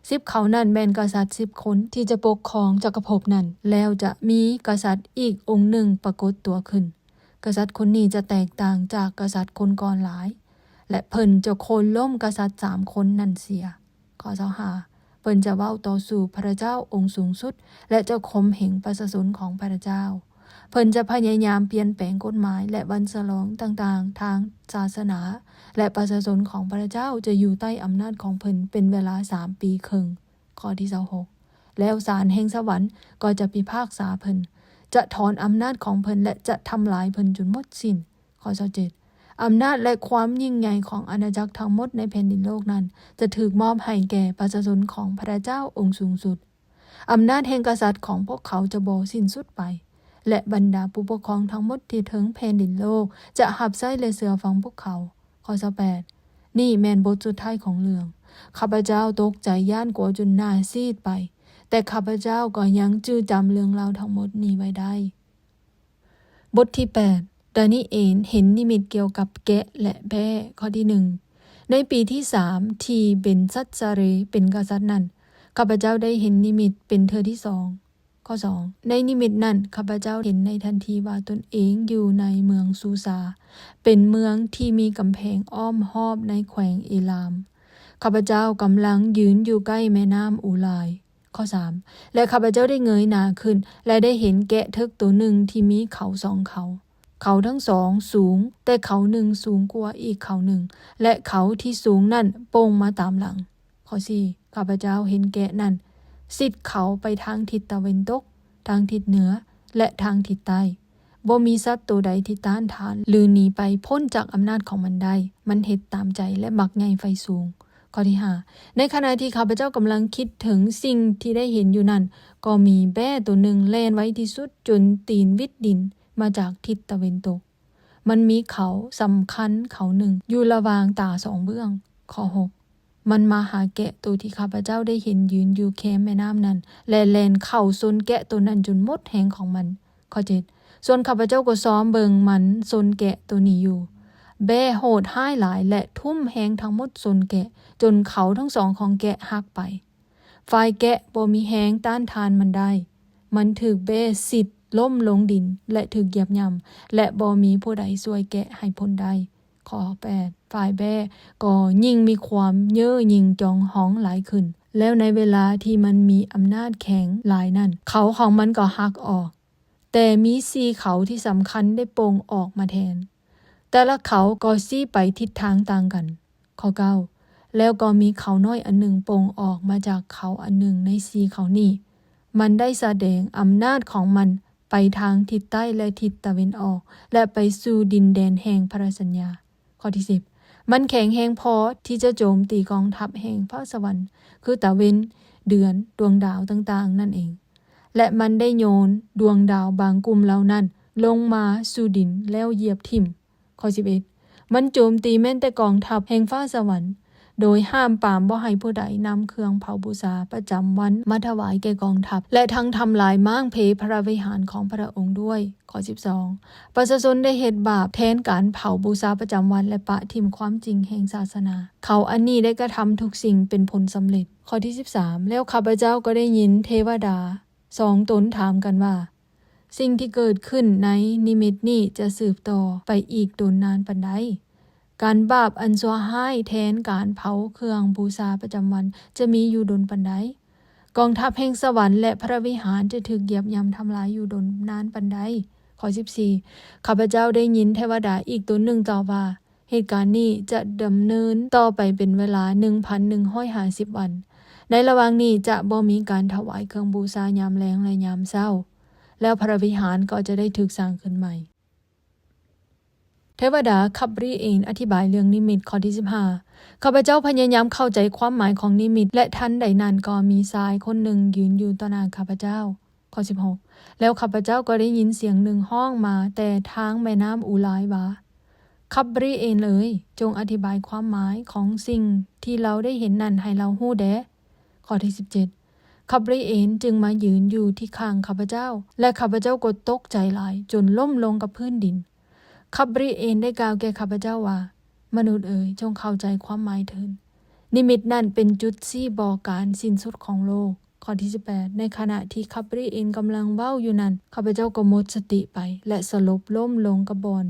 S1: 10เขานั่นแม่นกษัตริย์10คนที่จะปกครองจักรภพนั้นแล้วจะมีกษัตริย์อีกองค์หนึ่งปรากฏตัวขึ้นกษัตริย์คนนี้จะแตกต่างจากกษัตริย์คนก่อนหลายและเพิ่นจะโค่นล้มกษัตริย์3คนนั่นเสียข้อ25เพิ่นจะเว้าต่อสู่พระเจ้าองค์สูงสุดและจะข่มเหงประชาชนของพระเจ้าเพิ่นจะพยายามเปลี่ยนแปลงกฎหมายและวันฉลองต่างๆทางศาสนาและประชาชนของพระเจ้าจะอยู่ใต้อำนาจของเพิ่นเป็นเวลา3 ปีครึ่งข้อที่26แล้วศาลแห่งสวรรค์ก็จะพิพากษาเพิ่นจะถอนอำนาจของเพิ่นและจะทำลายเพิ่นจนหมดสิ้นข้อ27อำนาจและความยิ่งใหญ่ของอาณาจักรทั้งหมดในแผ่นดินโลกนั้นจะถูกมอบให้แก่ประชาชนของพระเจ้าองค์สูงสุดอำนาจแห่งกษัตริย์ของพวกเขาจะบ่สิ้นสุดไปและบรรดาผู้ปกครองทั้งหมดที่ถึงแผ่นดินโลกจะรับใช้และเชื่อฟังพวกเขาข้อ28นี่แม่นบทสุดท้ายของเรื่องข้าพเจ้าตกใจย่านกลัวจนหน้าซีดไปแต่ข้าพเจ้าก็ยังจื้อจำเรื่องราวทั้งหมดนี้ไว้ได้บทที่8ดานีเอลเห็นนิมิตเกี่ยวกับแกะและแพะข้อที่1ในปีที่3ที่เบนซัสซาเรเป็นกษัตริย์นั้นข้าพเจ้าได้เห็นนิมิตเป็นเธอที่2ข้อ2ในนิมิตนั้นข้าพเจ้าเห็นในทันทีว่าตนเองอยู่ในเมืองซูซาเป็นเมืองที่มีกำแพงอ้อมรอบในแขวงเอลามข้าพเจ้ากำลังยืนอยู่ใกล้แม่น้ำอูไลข้อ3และข้าพเจ้าได้เงยหน้าขึ้นและได้เห็นแกะทึกตัวหนึ่งที่มีเขา2เขาทั้ง2สูงแต่เขาหนึ่งสูงกว่าอีกเขาหนึ่งและเขาที่สูงนั่นโป่งมาตามหลังข้อ4ข้าพเจ้าเห็นแกะนั้นสิทธิ์เขาไปทางทิศตะวันตกทางทิศเหนือและทางทิศใต้บ่มีสัตว์ตัวใดที่ต้านทานหรือหนีไปพ้นจากอำนาจของมันได้มันเฮ็ดตามใจและมักใหญ่ไฟสูงข้อที่5ในขณะที่ข้าพเจ้ากำลังคิดถึงสิ่งที่ได้เห็นอยู่นั้นก็มีแบ้ตัวหนึ่งแล่นไว้ที่สุดจนตีนวิดดินมาจากทิศตะวันตกมันมีเขาสำคัญเขาหนึ่งอยู่ระหว่างตา2เบื้องข้อ6มันมาหาแกะตัวที่ข้าพเจ้าได้เห็นยืนอยู่แคมแม่น้ำนั้นและแล่นเข้าซนแกะตัวนั้นจนหมดแรงของมันข้อ7ส่วนข้าพเจ้าก็ซ้อมเบิงมันซนแกะตัวนี้อยู่แบ้โหดห้ายหลายและทุ่มแหงทั้งหมดซนแกะจนเขาทั้งสองของแกะหักไปฝ่ายแกะบ่มีแหงต้านทานมันได้มันถูกแบ้สิทธิ์ ล้มลงดินและถูกเหยียบย่ำและบ่มีผู้ใดช่วยแกะให้พ้นได้ข้อ8ฝ่ายแบ้ก็ยิ่งมีความเย่อหยิ่งจองห้องหลายขึ้นแล้วในเวลาที่มันมีอำนาจแข็งหลายนั้นเขาของมันก็หักออกแต่มี4เขาที่สำคัญได้โป่งออกมาแทนแต่ละเขาก็ซี้ไปทิศทางต่างกันข้อ9แล้วก็มีเขาน้อยอันหนึ่งโป่งออกมาจากเขาอันหนึ่งใน4เขานี้มันได้แสดงอำนาจของมันไปทางทิศใต้และทิศตะวันออกและไปสู่ดินแดนแห่งพระสัญญาข้อที่10มันแข็งแรงพอที่จะโจมตีกองทัพแห่งฟ้าสวรรค์คือตะเวนเดือนดวงดาวต่างๆนั่นเองและมันได้โยนดวงดาวบางกลุ่มเหล่านั้นลงมาสู่ดินแล้วเหยียบทิ่มข้อ11มันโจมตีแม้แต่กองทัพแห่งฟ้าสวรรค์โดยห้ามปรามบ่ให้ผู้ใดนำเครื่องเผาบูชาประจำวันมาถวายแก่กองทัพและทั้งทำลายม้างเพพระวิหารของพระองค์ด้วยข้อ12ประชาชนได้เฮ็ดบาปแทนการเผาบูชาประจำวันและปะทิ่มความจริงแห่งศาสนาเขาอันนี้ได้กระทำทุกสิ่งเป็นผลสำเร็จข้อที่13แล้วข้าพเจ้าก็ได้ยินเทวดา2ตนถามกันว่าสิ่งที่เกิดขึ้นในนิมิตนี้จะสืบต่อไปอีกโดนนานปานใดการบาปอันชั่วร้ายแทนการเผาเครื่องบูชาประจำวันจะมีอยู่ดนปานใดกองทัพแห่งสวรรค์และพระวิหารจะถูกเหยียบย่ำทำลายอยู่ดนนานปานใดข้อ14ข้าพเจ้าได้ยินเทวดาอีกตนหนึ่งตอบว่าเหตุการณ์นี้จะดำเนินต่อไปเป็นเวลา 1,150 วันในระหว่างนี้จะบ่มีการถวายเครื่องบูชายามแลงและยามเช้าแล้วพระวิหารก็จะได้ถูกสร้างขึ้นใหม่เทวดาคับรีเอนอธิบายเรื่องนิมิตข้อที่15ข้าพเจ้าพยายามเข้าใจความหมายของนิมิตและทันใดนั้นก็มีชายคนหนึ่งยืนอยู่ต่อหน้าข้าพเจ้าข้อ16แล้วข้าพเจ้าก็ได้ยินเสียงหนึ่งห้องมาแต่ทางแม่น้ำอูไลว่าคับรีเอนเอ๋ยจงอธิบายความหมายของสิ่งที่เราได้เห็นนั้นให้เราฮู้แดข้อที่17คับรีเอนจึงมายืนอยู่ที่ข้างข้าพเจ้าและข้าพเจ้าก็ตกใจหลายจนล้มลงกับพื้นดินคับรีเอนได้กล่าวแก่ข้าพเจ้าว่ามนุษย์เอ๋ยจงเข้าใจความหมายเถิดนิมิตนั่นเป็นจุดชี้บอกการสิ้นสุดของโลกข้อที่18ในขณะที่คับรีเอนกำลังเว้าอยู่นั้นข้าพเจ้าก็หมดสติไปและสลบล้มลงกับบอน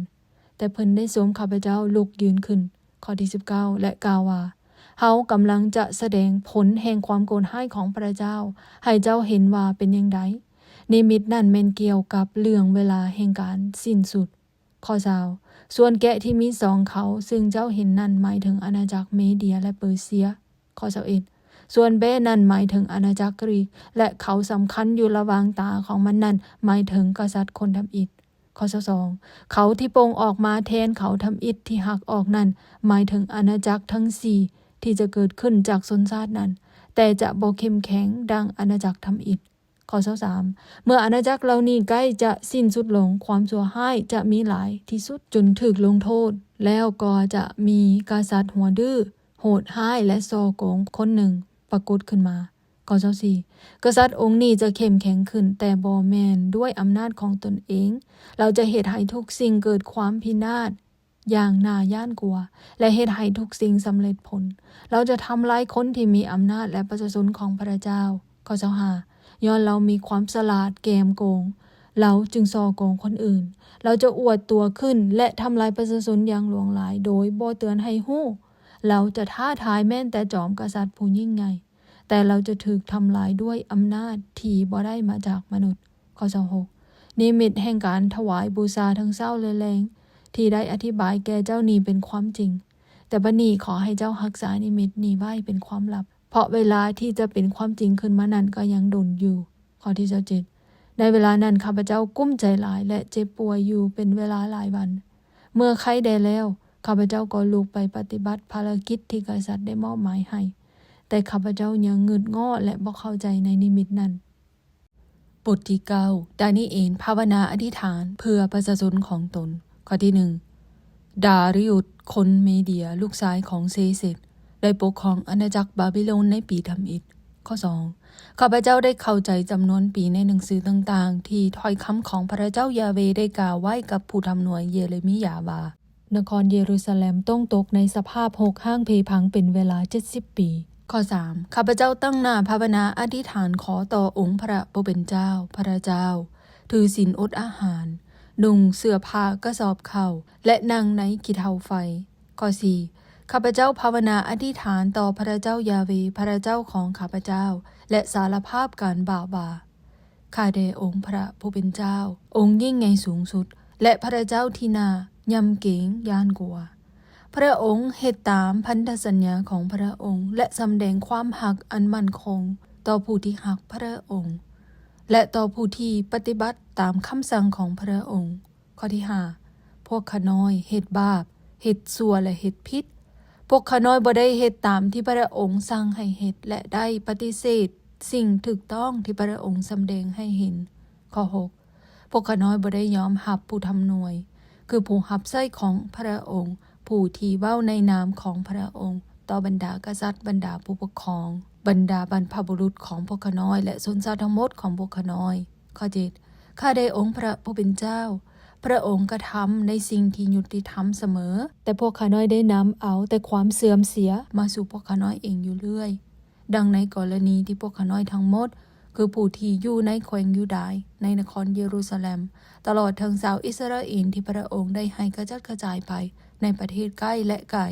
S1: แต่เพิ่นได้โสมข้าพเจ้าลุกยืนขึ้นข้อที่19และกล่าวว่าเฮากำลังจะแสดงผลแห่งความโกรธร้ายของพระเจ้าให้เจ้าเห็นว่าเป็นอย่างใดนิมิตนั่นแม่นเกี่ยวกับเรื่องเวลาแห่งการสิ้นสุดข้อ20ส่วนแกะที่มี2เขาซึ่งเจ้าเห็นนั่นหมายถึงอาณาจักรเมเดียและเปอร์เซียข้อ21ส่วนแบะนั่นหมายถึงอาณาจักรกรีกและเขาสำคัญอยู่ระหว่างตาของมันนั่นหมายถึงกษัตริย์คนทำอิฐข้อ22เขาที่โป่งออกมาแทนเขาทำอิฐที่หักออกนั่นหมายถึงอาณาจักรทั้ง4ที่จะเกิดขึ้นจากชนชาตินั้นแต่จะบ่เข้มแข็งดังอาณาจักรทำอิฐข้อ23เมื่ออาณาจักรเหล่านี้ใกล้จะสิ้นสุดลงความชั่วร้ายจะมีหลายที่สุดจนถูกลงโทษแล้วก็จะมีกษัตริย์หัวดื้อโหดร้ายและซ่อโกงคนหนึ่งปรากฏขึ้นมาข้อ24กษัตริย์องค์นี้จะเข้มแข็งขึ้นแต่บ่แม่นด้วยอำนาจของตนเองเราจะเฮ็ดให้ทุกสิ่งเกิดความพินาศอย่างน่าย่านกลัวและเฮ็ดให้ทุกสิ่งสำเร็จผลเราจะทำลายคนที่มีอำนาจและประชาชนของพระเจ้าข้อ25ย้อนเรามีความฉลาดแกมโกงเราจึงซ่อโกงคนอื่นเราจะอวดตัวขึ้นและทำลายประชาชนอย่างหลวงหลายโดยบ่เตือนให้ฮู้เราจะท้าทายแม้แต่จอมกษัตริย์ผู้ยิ่งใหญ่แต่เราจะถูกทำลายด้วยอำนาจที่บ่ได้มาจากมนุษย์ข้อ26นิมิตแห่งการถวายบูชาทั้งเช้าและแลงที่ได้อธิบายแก่เจ้านี้เป็นความจริงแต่บัดนี้ขอให้เจ้ารักษานิมิตนี้ไว้เป็นความลับเพราะเวลาที่จะเป็นความจริงขึ้นมานั้นก็ยังดนอยู่ข้อที่27ในเวลานั้นข้าพเจ้ากุ้มใจหลายและเจ็บป่วยอยู่เป็นเวลาหลายวันเมื่อไข้ได้แล้วข้าพเจ้าก็ลุกไปปฏิบัติภารกิจที่กษัตริย์ได้มอบหมายให้แต่ข้าพเจ้ายังงึดง้อและบ่เข้าใจในนิมิตนั้นบทที่9ดานิเอลภาวนาอธิษฐานเพื่อประชาชนของตนข้อที่1ดาริอุสคนเมเดียลูกชายของเซเสดได้ปกครองอาณาจักรบาบิโลนในปีทำอิฐข้อ2ข้าพเจ้าได้เข้าใจจำนวนปีในหนังสือต่างๆที่ถ้อยคำของพระเจ้ายาเวได้กล่าวไว้กับผู้ทำหน่วยเยเรมียาว่านครเยรูซาเล็มต้องตกในสภาพหกห้างเพพังเป็นเวลา70 ปีข้อ3ข้าพเจ้าตั้งหน้าภาวนาอธิษฐานขอต่อองค์พระผู้เป็นเจ้าพระเจ้า ถือศีลอดอาหารนุ่งเสื้อผ้ากระสอบข้าวและนั่งในขี้เถ้าไฟข้อ4ข้าพเจ้าภาวนาอธิษฐานต่อพระเจ้ายาเวห์พระเจ้าของข้าพเจ้าและสารภาพการบาปว่าข้าแด่องค์พระผู้เป็นเจ้าองค์ยิ่งใหญ่สูงสุดและพระเจ้าที่น่ายำเกรงย่านกลัวพระองค์เฮ็ดตามพันธสัญญาของพระองค์และสำแดงความหักอันมั่นคงต่อผู้ที่หักพระองค์และต่อผู้ที่ปฏิบัติตามคำสั่งของพระองค์ข้อที่5พวกข้าน้อยเฮ็ดบาปเฮ็ดชั่วและเฮ็ดผิดพวกข้าน้อยบ่ได้เฮ็ดตามที่พระองค์สั่งให้เฮ็ดและได้ปฏิเสธสิ่งถูกต้องที่พระองค์สำแดงให้เห็นข้อ6พวกข้าน้อยบ่ได้ยอมรับผู้ทำหน่วยคือผู้รับใช้ของพระองค์ผู้ที่เว้าในนามของพระองค์ต่อบรรดากษัตริย์บรรดาผู้ปกครองบรรดาบรรพบุรุษของพวกข้าน้อยและชนชาติทั้งหมดของพวกข้าน้อยข้อ7ข้าได้องค์พระผู้เป็นเจ้าพระองค์กระทำในสิ่งที่ยุติธรรมเสมอแต่พวกข้าน้อยได้นำเอาแต่ความเสื่อมเสียมาสู่พวกข้าน้อยเองอยู่เรื่อยดังในกรณีที่พวกข้าน้อยทั้งหมดคือผู้ที่อยู่ในแคว้นยูดาห์ในนครเยรูซาเล็มตลอดทั้งชาวอิสราเอลที่พระองค์ได้ให้กระจัดกระจายไปในประเทศใกล้และไกล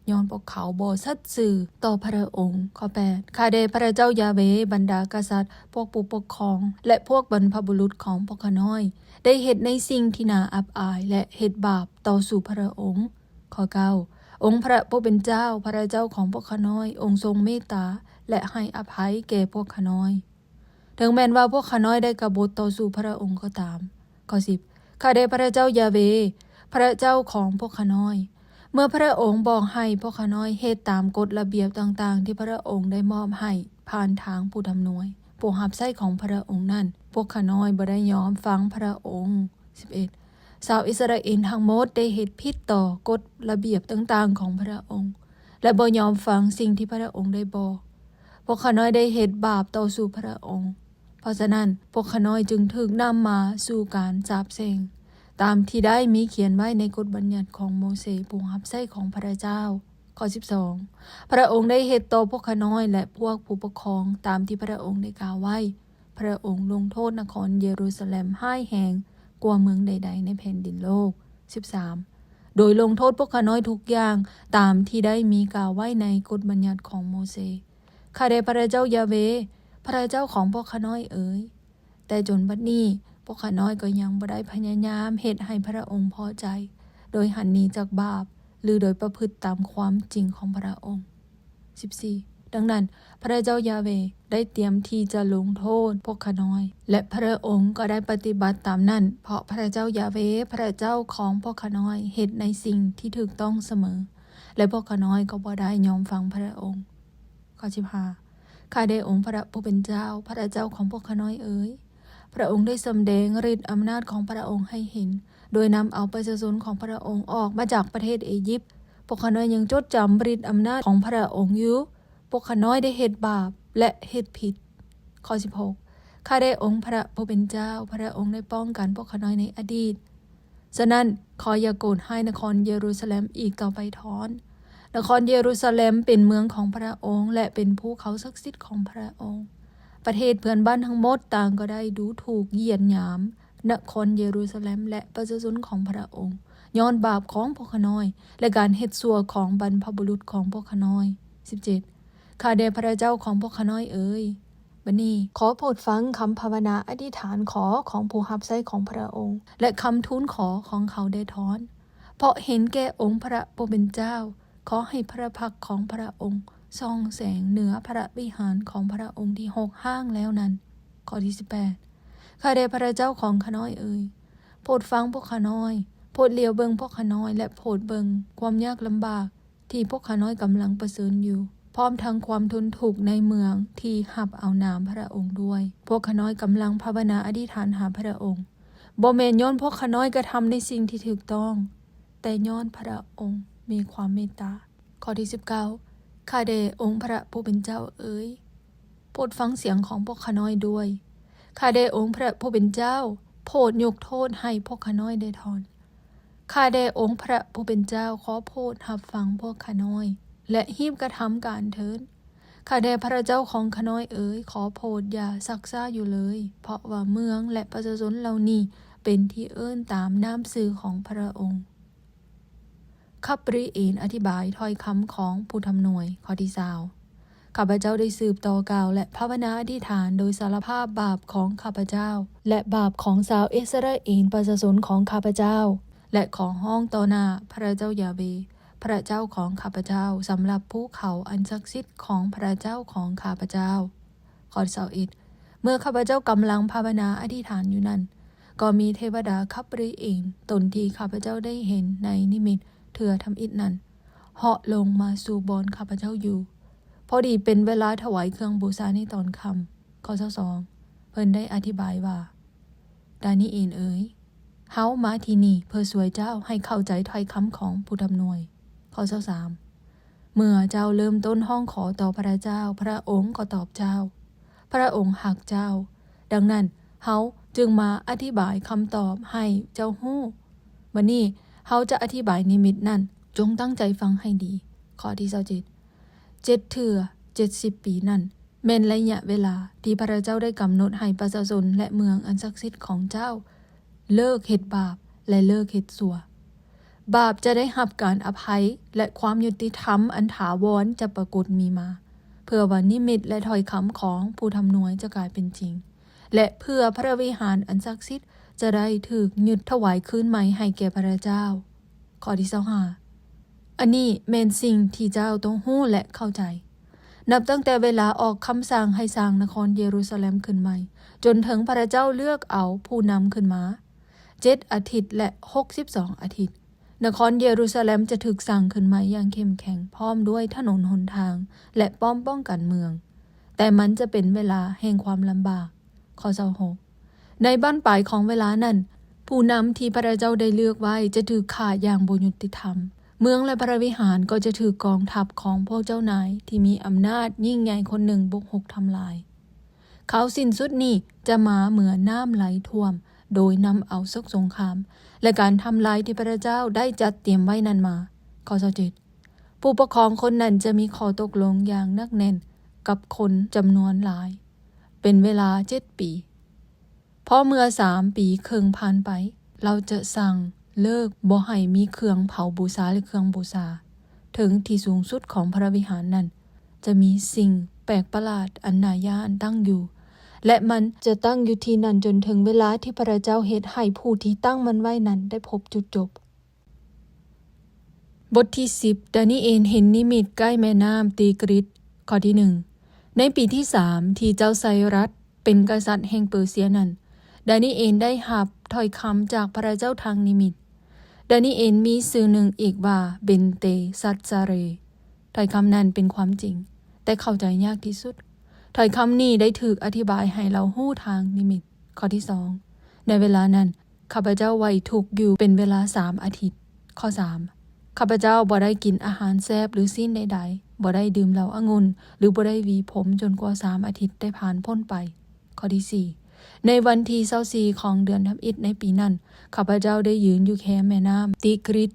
S1: ย้อนพวกเขาบ่สัตย์ซื่อต่อพระองค์ข้อ8ข้าได้พระเจ้ายาเวห์บรรดากษัตริย์พวกผู้ปกครองและพวกบรรพบุรุษของพวกข้าน้อยได้เฮ็ดในสิ่งที่น่าอับอายและเฮ็ดบาปต่อสู่พระองค์ข้อ9องค์พระผู้เป็นเจ้าพระเจ้าของพวกข้าน้อยองค์ทรงเมตตาและให้อภัยแก่พวกข้าน้อยถึงแม้ว่าพวกข้าน้อยได้กบฏต่อสู่พระองค์ก็ตามข้อ10ข้าได้พระเจ้ายาเวห์พระเจ้าของพวกข้าน้อยเมื่อพระองค์บอกให้พวกข้าน้อยเฮ็ดตามกฎระเบียบต่างๆที่พระองค์ได้มอบให้ผ่านทางผู้ทำหน่วยผู้รับใช้ของพระองค์นั้นพวกข้าน้อยบ่ได้ยอมฟังพระองค์11ชาวอิสราเอลทั้งหมดได้เฮ็ดผิดต่อกฎระเบียบต่างๆของพระองค์และบ่ยอมฟังสิ่งที่พระองค์ได้บอกพวกข้าน้อยได้เฮ็ดบาปต่อสู่พระองค์เพราะฉะนั้นพวกข้าน้อยจึงถูกนำมาสู่การสาปแช่งตามที่ได้มีเขียนไว้ในกฎบัญญัติของโมเสสผู้รับใช้ของพระเจ้าข้อ12พระองค์ได้เฮ็ดต่อพวกข้าน้อยและพวกผู้ปกครองตามที่พระองค์ได้กล่าวไว้พระองค์ลงโทษนครเยรูซาเล็มให้แห้งกว่าเมืองใดๆในแผ่นดินโลก13โดยลงโทษพวกข้าน้อยทุกอย่างตามที่ได้มีกล่าวไว้ในกฎบัญญัติของโมเสสข้าได้พระเจ้ายาเวห์พระเจ้าของพวกข้าน้อยเอ๋ยแต่จนบัดนี้พวกข้าน้อยก็ยังบ่ได้พยายามเฮ็ดให้พระองค์พอใจโดยหันหนีจากบาปหรือโดยประพฤติตามความจริงของพระองค์14ดังนั้นพระเจ้ายาเวห์ได้เตรียมที่จะลงโทษพวกข้าน้อยและพระองค์ก็ได้ปฏิบัติตามนั้นเพราะพระเจ้ายาเวห์พระเจ้าของพวกข้าน้อยเฮ็ดในสิ่งที่ถูกต้องเสมอและพวกข้าน้อยก็บ่ได้ยอมฟังพระองค์ข้อ15ข้าได้องค์พระผู้เป็นเจ้าพระเจ้าของพวกข้าน้อยเอ๋ยพระองค์ได้สำแดงฤทธิ์อำนาจของพระองค์ให้เห็นโดยนำเอาประชาชนของพระองค์ออกมาจากประเทศอียิปต์พวกข้าน้อยยังจดจำฤทธิ์อำนาจของพระองค์อยู่พวกข้าน้อยได้เฮ็ดบาปและเฮ็ดผิดข้อ16ข้าได้องค์พระผู้เป็นเจ้าพระองค์ได้ป้องกันพวกข้าน้อยในอดีตฉะนั้นขออย่าโกรธให้นครเยรูซาเล็มอีกต่อไปท้อนนครเยรูซาเล็มเป็นเมืองของพระองค์และเป็นภูเขาศักดิ์สิทธิ์ของพระองค์ประเทศเพื่อนบ้านทั้งหมดต่างก็ได้ดูถูกเหยียดหยามนครเยรูซาเล็มและประชาชนของพระองค์ย้อนบาปของพวกข้าน้อยและการเฮ็ดชั่วของบรรพบุรุษของพวกข้าน้อย17ข้าแต่พระเจ้าของพวกข้าน้อยเอ๋ยบัดนี้ขอโปรดฟังคำภาวนาอธิษฐานขอของผู้รับใช้ของพระองค์และคำทูลขอของเขาได้ท้อนเพราะเห็นแก่องค์พระผู้เป็นเจ้าขอให้พระพักของพระองค์ส่องแสงเหนือพระวิหารของพระองค์ที่หกห้างแล้วนั้นข้อที่18ข้าแต่พระเจ้าของข้าน้อยเอ๋ยโปรดฟังพวกข้าน้อยโปรดเลี้ยวเบิ่งพวกข้าน้อยและโปรดเบิ่งความยากลำบากที่พวกข้าน้อยกำลังประสบอยู่พร้อมทั้งความทุนทุกข์ในเมืองที่หับเอานามพระองค์ด้วยพวกข้าน้อยกำลังภาวนาอธิษฐานหาพระองค์บ่แม่นย้อนพวกข้าน้อยกระทำในสิ่งที่ถูกต้องแต่ย้อนพระองค์มีความเมตตาข้อที่19ข้าแต่องค์พระผู้เป็นเจ้าเอ๋ยโปรดฟังเสียงของพวกข้าน้อยด้วยข้าแต่องค์พระผู้เป็นเจ้าโปรดยกโทษให้พวกข้าน้อยได้ทอนข้าแต่องค์พระผู้เป็นเจ้าขอโปรดรับฟังพวกข้าน้อยและรีบกระทำการเถิด ข้าแด่พระเจ้าของข้าน้อยเอ๋ยขอโปรดอย่าซักซ่าอยู่เลยเพราะว่าเมืองและประชาชนเหล่านี้เป็นที่เอิ้นตามน้ำสื่อของพระองค์คับริเอนอธิบายถ้อยคำของผู้ทำหน่วยข้อที่20ข้าพเจ้าได้สืบต่อกล่าวและภาวนาอธิษฐานโดยสารภาพบาปของข้าพเจ้าและบาปของชาวอิสราเอลประชาชนของข้าพเจ้าและขอห้องต่อหน้าพระเจ้ายาเวห์พระเจ้าของข้าพเจ้าสำหรับภูเขาอันศักดิ์สิทธิ์ของพระเจ้าของข้าพเจ้าข้อ21เมื่อข้าพเจ้ากำลังภาวนาอธิษฐานอยู่นั้นก็มีเทวดาคับริเอนตนที่ข้าพเจ้าได้เห็นในนิมิตเถื่อทำอิฐนั้นเหาะลงมาสู่บอนข้าพเจ้าอยู่พอดีเป็นเวลาถวายเครื่องบูชาในตอนค่ำข้อ22เพิ่นได้อธิบายว่าดานิเอลเอ๋ยเฮามาที่นี่เพื่อสวยเจ้าให้เข้าใจถ้อยคำของผู้ทำหน่วยข้อ23เมื่อเจ้าเริ่มต้นห้องขอต่อพระเจ้าพระองค์ก็ตอบเจ้าพระองค์หักเจ้าดังนั้นเฮาจึงมาอธิบายคำตอบให้เจ้าฮู้วันนี้เฮาจะอธิบายนิมิตนั้นจงตั้งใจฟังให้ดีข้อที่27 7 เทื่อ 70 ปีนั้นแม่นระยะเวลาที่พระเจ้าได้กำหนดให้ประชาชนและเมืองอันศักดิ์สิทธิ์ของเจ้าเลิกเฮ็ดบาปและเลิกเฮ็ดชั่วบาปจะได้รับการอภัยและความยุติธรรมอันถาวรจะปรากฏมีมาเพื่อว่านิมิตและถ้อยคำของผู้ทำหน่วยจะกลายเป็นจริงและเพื่อพระวิหารอันศักดิ์สิทธิ์จะได้ถูกยึดถวายคืนใหม่ให้แก่พระเจ้าข้อที่25อันนี้แม่นสิ่งที่เจ้าต้องรู้และเข้าใจนับตั้งแต่เวลาออกคำสั่งให้สร้างนครเยรูซาเล็มขึ้นใหม่จนถึงพระเจ้าเลือกเอาผู้นำขึ้นมา7 อาทิตย์และ62 อาทิตย์นครเยรูซาเล็มจะถูกสร้างขึ้นใหม่อย่างเข้มแข็งพร้อมด้วยถนนหนทางและป้อมป้องกันเมืองแต่มันจะเป็นเวลาแห่งความลำบากข้อ26ในบ้านปลายของเวลานั้นผู้นำที่พระเจ้าได้เลือกไว้จะถูกฆ่าอย่างบ่ยุติธรรมเมืองและพระวิหารก็จะถูกกองทัพของพวกเจ้านายที่มีอำนาจยิ่งใหญ่คนหนึ่งบุกรุกทำลายเขาสิ้นสุดนี้จะมาเหมือนน้ำไหลท่วมโดยนำเอาศึกสงครามและการทำลายที่พระเจ้าได้จัดเตรียมไว้นั้นมาข้อ27ผู้ปกครองคนนั้นจะมีข้อตกลงอย่างนักแน่นกับคนจำนวนหลายเป็นเวลา7 ปีพอเมื่อ3 ปีครึ่งผ่านไปเราจะสั่งเลิกบ่ให้มีเครื่องเผาบูชาหรือเครื่องบูชาถึงที่สูงสุดของพระวิหารนั้นจะมีสิ่งแปลกประหลาดอันน่าย้านตั้งอยู่และมันจะตั้งอยู่ที่นั่นจนถึงเวลาที่พระเจ้าเฮ็ดให้ผู้ที่ตั้งมันไว้นั้นได้พบจุดจบบทที่10ดานิเอลเห็นนิมิตใกล้แม่น้ำตีกริสข้อที่1ในปีที่3ที่เจ้าไซรัสเป็นกษัตริย์แห่งเปอร์เซียนั้นดานิเอลได้รับถ้อยคำจากพระเจ้าทางนิมิตดานิเอลมีชื่อหนึ่งอีกว่าเบนเตซัตซาเรถ้อยคำนั้นเป็นความจริงแต่เข้าใจยากที่สุดถ้อยคำนี้ได้ถูกอธิบายให้เราฮู้ทางนิมิตข้อที่2ในเวลานั้นข้าพเจ้าไว้ทุกข์อยู่เป็นเวลา3 อาทิตย์ข้อ3ข้าพเจ้าบ่ได้กินอาหารแซ่บหรือสิ้นใดๆบ่ได้ดื่มเหล้าองุ่นหรือบ่ได้หวีผมจนกว่า3 อาทิตย์ได้ผ่านพ้นไปข้อที่4ในวันที่24ของเดือนธับอิฐในปีนั้นข้าพเจ้าได้ยืนอยู่แคมแม่น้ำติกริส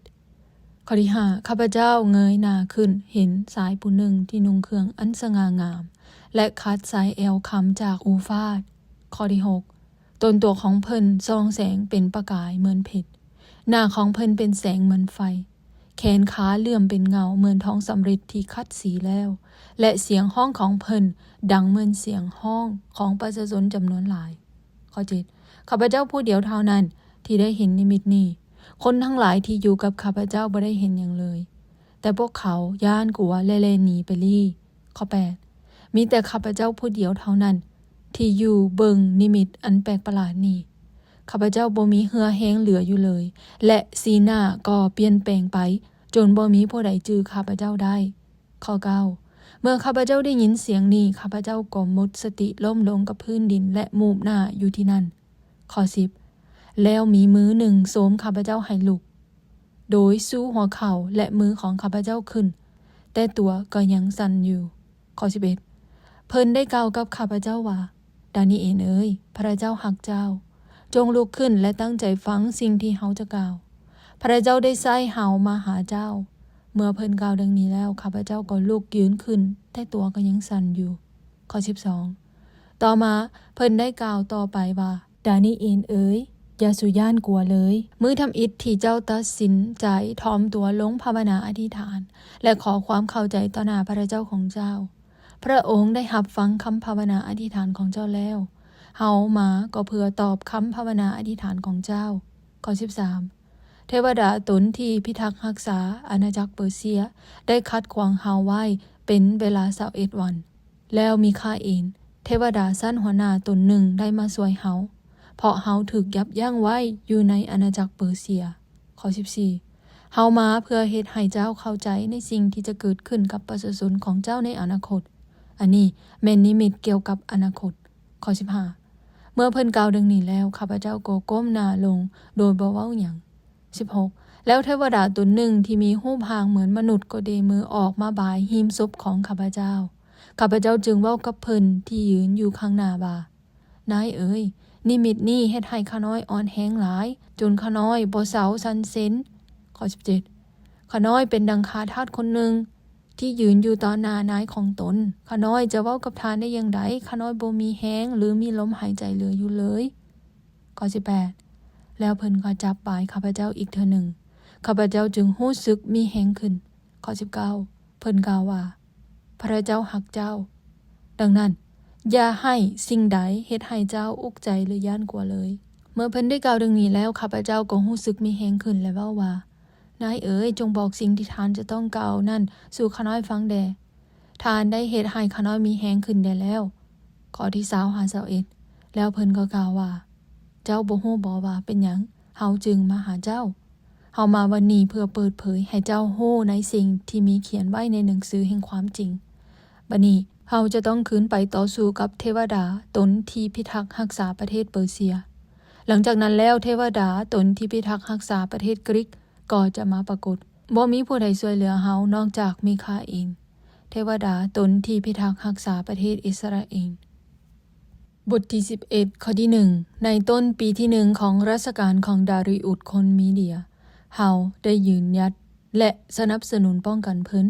S1: ข้อที่5ข้าพเจ้าเงยหน้าขึ้นเห็นชายผู้หนึ่งที่นุ่งเครื่องอันสง่างามและคัดสายแอวคำจากอูฟาดข้อที่6ต้นตัวของเพิ่นส่องแสงเป็นประกายเหมือนเพชรหน้าของเพิ่นเป็นแสงเหมือนไฟแขนขาเลื่อมเป็นเงาเหมือนทองสำริดที่คัดสีแล้วและเสียงห้องของเพิ่นดังเหมือนเสียงห้องของประชาชนจำนวนหลายข้อ7ข้าพเจ้าผู้เดียวเท่านั้นที่ได้เห็นนิมิตนี้คนทั้งหลายที่อยู่กับข้าพเจ้าบ่ได้เห็นอย่างเลยแต่พวกเขาย่านกลัวและแล่นหนีไปลี่ข้อ8มีแต่ข้าพเจ้าผู้เดียวเท่านั้นที่อยู่เบิ่งนิมิตอันแปลกประหลาดนี้ข้าพเจ้าบ่มีเหือแห้งเหลืออยู่เลยและสีหน้าก็เปลี่ยนแปลงไปจนบ่มีผู้ใดจื้อข้าพเจ้าได้ข้อ9เมื่อข้าพเจ้าได้ยินเสียงนี้ข้าพเจ้าก็หมดสติล้มลงกับพื้นดินและมูบหน้าอยู่ที่นั่นข้อ10แล้วมีมือหนึ่งโสมข้าพเจ้าให้ลุกโดยสู้หัวเข่าและมือของข้าพเจ้าขึ้นแต่ตัวก็ยังสั่นอยู่ข้อ11เพิ่นได้กล่าวกับข้าพเจ้าว่าดานิเอลเอ๋ยพระเจ้าหักเจ้าจงลุกขึ้นและตั้งใจฟังสิ่งที่เฮาจะกล่าวพระเจ้าได้ใช้เฮามาหาเจ้า เมื่อเพิ่นกล่าวดังนี้แล้วข้าพเจ้าก็ลุกยืนขึ้นแต่ตัวก็ยังสั่นอยู่ข้อ12ต่อมาเพิ่นได้กล่าวต่อไปว่าดานีเอลเอ๋ยอย่าสุย่านกลัวเลยมื้อทำอิฐที่เจ้าตัดสินใจถ่อมตัวลงภาวนาอธิษฐานและขอความเข้าใจต่อหน้าพระเจ้าของเจ้าพระองค์ได้รับฟังคำภาวนาอธิษฐานของเจ้าแล้วเฮามาก็เพื่อตอบคำภาวนาอธิษฐานของเจ้าข้อ13เทวดาตนที่พิทักษ์รักษาอาณาจักรเปอร์เซียได้คัดขวางเฮาไว้เป็นเวลา21วันแล้วมีคาเอนเทวดาสั้นหัวหน้าตนหนึ่งได้มาช่วยเฮาเพราะเฮาถูกยับยั้งไว้อยู่ในอาณาจักรเปอร์เซียข้อ14เฮามาเพื่อเฮ็ดให้เจ้าเข้าใจในสิ่งที่จะเกิดขึ้นกับประชาชนของเจ้าในอนาคตอันนี้แม่นนิมิตเกี่ยวกับอนาคตข้อ15เมื่อเพิ่นกล่าวดังนี้แล้วข้าพเจ้าก็ก้มหน้าลงโดยบ่เว้าหยัง16แล้วเทวดาตนหนึ่งที่มีรูปร่างเหมือนมนุษย์ก็เดมือออกมาบายหิมศพของข้าพเจ้าจึงเว้ากับเพิ่นที่ยืนอยู่ข้างหน้าว่านายเอ๋ยนิมิตนี้เฮ็ดให้ข้าน้อยอ่อนแรงหลายจนข้าน้อยบ่เซาสันเซนข้อ17ข้าน้อยเป็นดังข้าทาสคนหนึ่งที่ยืนอยู่ต่อหน้านายของตนข้าน้อยจะเว้ากับทานได้อย่างไรข้าน้อยบ่มีแรงหรือมีลมหายใจเหลืออยู่เลยข้อ18แล้วเพิ่นก็จับปลายข้าพเจ้าอีกเทื่อหนึ่งข้าพเจ้าจึงรู้สึกมีแรงขึ้นข้อ19เพิ่นกล่าวว่าพระเจ้าฮักเจ้าดังนั้นอย่าให้สิ่งใดเฮ็ดให้เจ้าอุกใจหรือย่านกลัวเลยเมื่อเพิ่นได้กล่าวดังนี้แล้วข้าพเจ้าก็รู้สึกมีแรงขึ้นและเว้าว่านายเอ๋ยจงบอกสิ่งที่ท่านจะต้องกล่าวนั่นสู่ข้าน้อยฟังแด่ท่านได้เฮ็ดให้ข้าน้อยมีแรงขึ้นแด่แล้วข้อที่20-21แล้วเพิ่นก็กล่าวว่าเจ้าบ่ฮู้บ่ว่าเป็นหยังเฮาจึงมาหาเจ้าเฮามาวันนี้เพื่อเปิดเผยให้เจ้ารู้ในสิ่งที่มีเขียนไว้ในหนังสือแห่งความจริงบัดนี้เฮาจะต้องคืนไปต่อสู้กับเทวดาตนที่พิทักษ์รักษาประเทศเปอร์เซียหลังจากนั้นแล้วเทวดาตนที่พิทักษ์รักษาประเทศกรีกก็จะมาปรากฏบ่มีผู้ใดช่วยเหลือเฮานอกจากมีข้าเองเทวดาตนที่พิทักษ์รักษาประเทศอิสราเอลบทที่11ข้อที่1ในต้นปีที่1ของรัชกาลของดาริอุสคนมีเดียเฮาได้ยืนหยัดและสนับสนุนป้องกันเพิ่น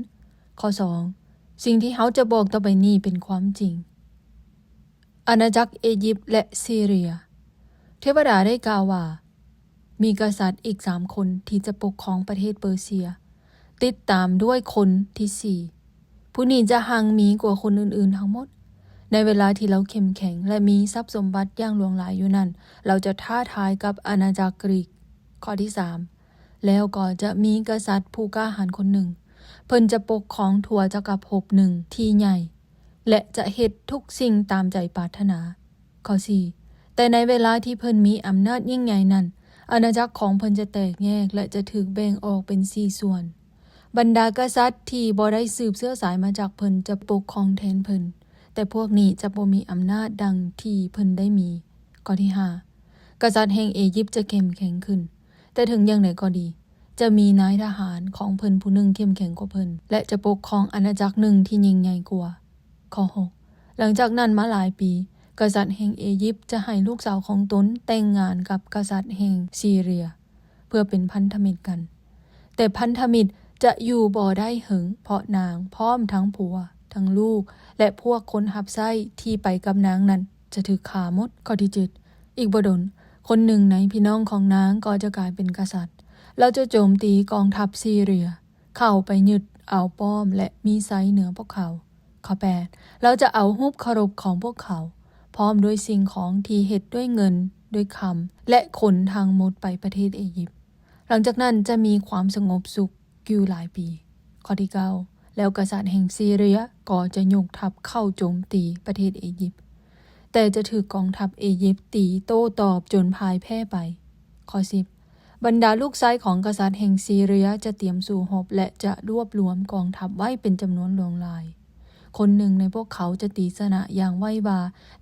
S1: ข้อ2สิ่งที่เฮาจะบอกต่อไปนี้เป็นความจริงอาณาจักรอียิปต์และซีเรียเทวดาได้กล่าวว่ามีกษัตริย์อีก3คนที่จะปกครองประเทศเปอร์เซียติดตามด้วยคนที่4ผู้นี้จะหังมีกว่าคนอื่นๆทั้งหมดในเวลาที่เราเข้มแข็งและมีทรัพย์สมบัติอย่างหลวงหลายอยู่นั้นเราจะท้าทายกับอาณาจักรกรีกข้อที่3แล้วก็จะมีกษัตริย์ผู้กล้าหาญคนหนึ่งเพิ่นจะปกครองทั่วจักรภพหนึ่งที่ใหญ่และจะเฮ็ดทุกสิ่งตามใจปรารถนาข้อ4แต่ในเวลาที่เพิ่นมีอำนาจยิ่งใหญ่นั้นอาณาจักรของเพิ่นจะแตกแยกและจะถูกแบ่งออกเป็น4ส่วนบรรดากษัตริย์ที่บ่ได้สืบเชื้อสายมาจากเพิ่นจะปกครองแทนเพิ่นแต่พวกนี้จะบ่มีอำนาจดังที่เพิ่นได้มีข้อที่5กษัตริย์แห่งอียิปต์จะเข้มแข็งขึ้นแต่ถึงอย่างไรก็ดีจะมีนายทหารของเพิ่นผู้หนึ่งเข้มแข็งกว่าเพิ่นและจะปกครองอาณาจักรหนึ่งที่ยิ่งใหญ่กว่าข้อ6หลังจากนั้นมาหลายปีกษัตริย์แห่งอียิปต์จะให้ลูกสาวของตนแต่งงานกับกษัตริย์แห่งซีเรียเพื่อเป็นพันธมิตรกันแต่พันธมิตรจะอยู่บ่ได้หึงเพราะนางพร้อมทั้งผัวทั้งลูกและพวกคนรับใช้ที่ไปกับนางนั้นจะถูกฆ่าหมดข้อที่7อีกบ่ดนคนหนึ่งในพี่น้องของนางก็จะกลายเป็นกษัตริย์เราจะโจมตีกองทัพซีเรียเข้าไปยึดเอาป้อมและมีไซเหนือพวกเขาข้อ8เราจะเอารูปเคารพของพวกเขาพร้อมด้วยสิ่งของที่เฮ็ดด้วยเงินด้วยคำและขนทางหมดไปประเทศอียิปต์หลังจากนั้นจะมีความสงบสุขอยู่หลายปีข้อที่9แล้วกษัตริย์แห่งซีเรียก็จะยกทัพเข้าโจมตีประเทศอียิปต์แต่จะถูกกองทัพอียิปต์ตีโต้ตอบจนพ่ายแพ้ไปข้อ10บรรดาลูกชายของกษัตริย์แห่งซีเรียจะเตรียมสู่รบและจะรวบรวมกองทัพไว้เป็นจำนวนหลวงหลายคนหนึ่งในพวกเขาจะตีชนะอย่างไววา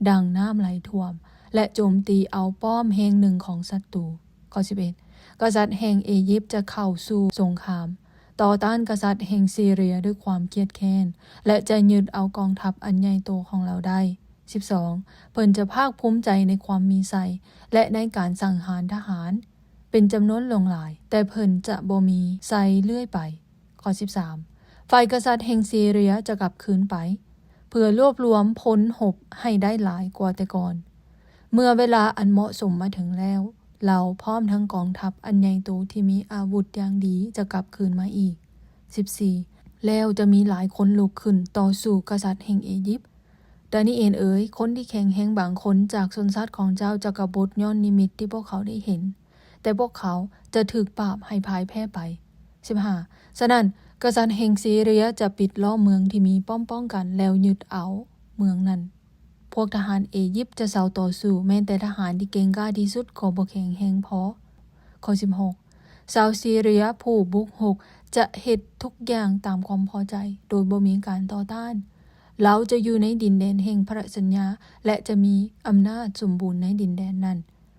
S1: ดังน้ำไหลท่วมและโจมตีเอาป้อมแห่งหนึ่งของศัตรูข้อ11กษัตริย์แห่งอียิปต์จะเข้าสู่สงครามต่อต้านกษัตริย์แห่งซีเรียด้วยความเครียดแค้นและจะยึดเอากองทัพอันใหญ่โตของเราได้12เพิ่นจะภาคภูมิใจในความมีไสและในการสังหารทหารเป็นจำนวนหลวงหลายแต่เพิ่นจะบ่มีไสเลื่อยไป ข้อ13ฝ่ายกษัตริย์แห่งซีเรียจะกลับคืนไปเพื่อรวบรวมพลหบให้ได้หลายกว่าแต่ก่อนเมื่อเวลาอันเหมาะสมมาถึงแล้วเราพร้อมทั้งกองทัพอันใหญ่โตที่มีอาวุธอย่างดีจะกลับคืนมาอีก14แล้วจะมีหลายคนลุกขึ้นต่อสู้กษัตริย์แห่งอียิปต์ดานิเอลเอ๋ยคนที่แข็งแรงบางคนจากชนชาติของเจ้าจะกบฏย้อนนิมิตที่พวกเขาได้เห็นแต่พวกเขาจะถูกปราบให้พ่ายแพ้ไป15ฉะนั้นกษัตริย์แห่งซีเรียจะปิดล้อมเมืองที่มีป้อมป้องกันแล้วยึดเอาเมืองนั้นพวกทหารอียิปต์จะเซาต่อสู้แม้แต่ทหารที่เก่งกล้าที่สุดก็บ่แข็งแรงพอข้อ16ชาวซีเรียผู้บุกรุกจะเฮ็ดทุกอย่างตามความพอใจโดยบ่มีการต่อต้านเราจะอยู่ในดินแดนแห่งพระสัญญาและจะมีอำนาจสมบูรณ์ในดินแดนนั้น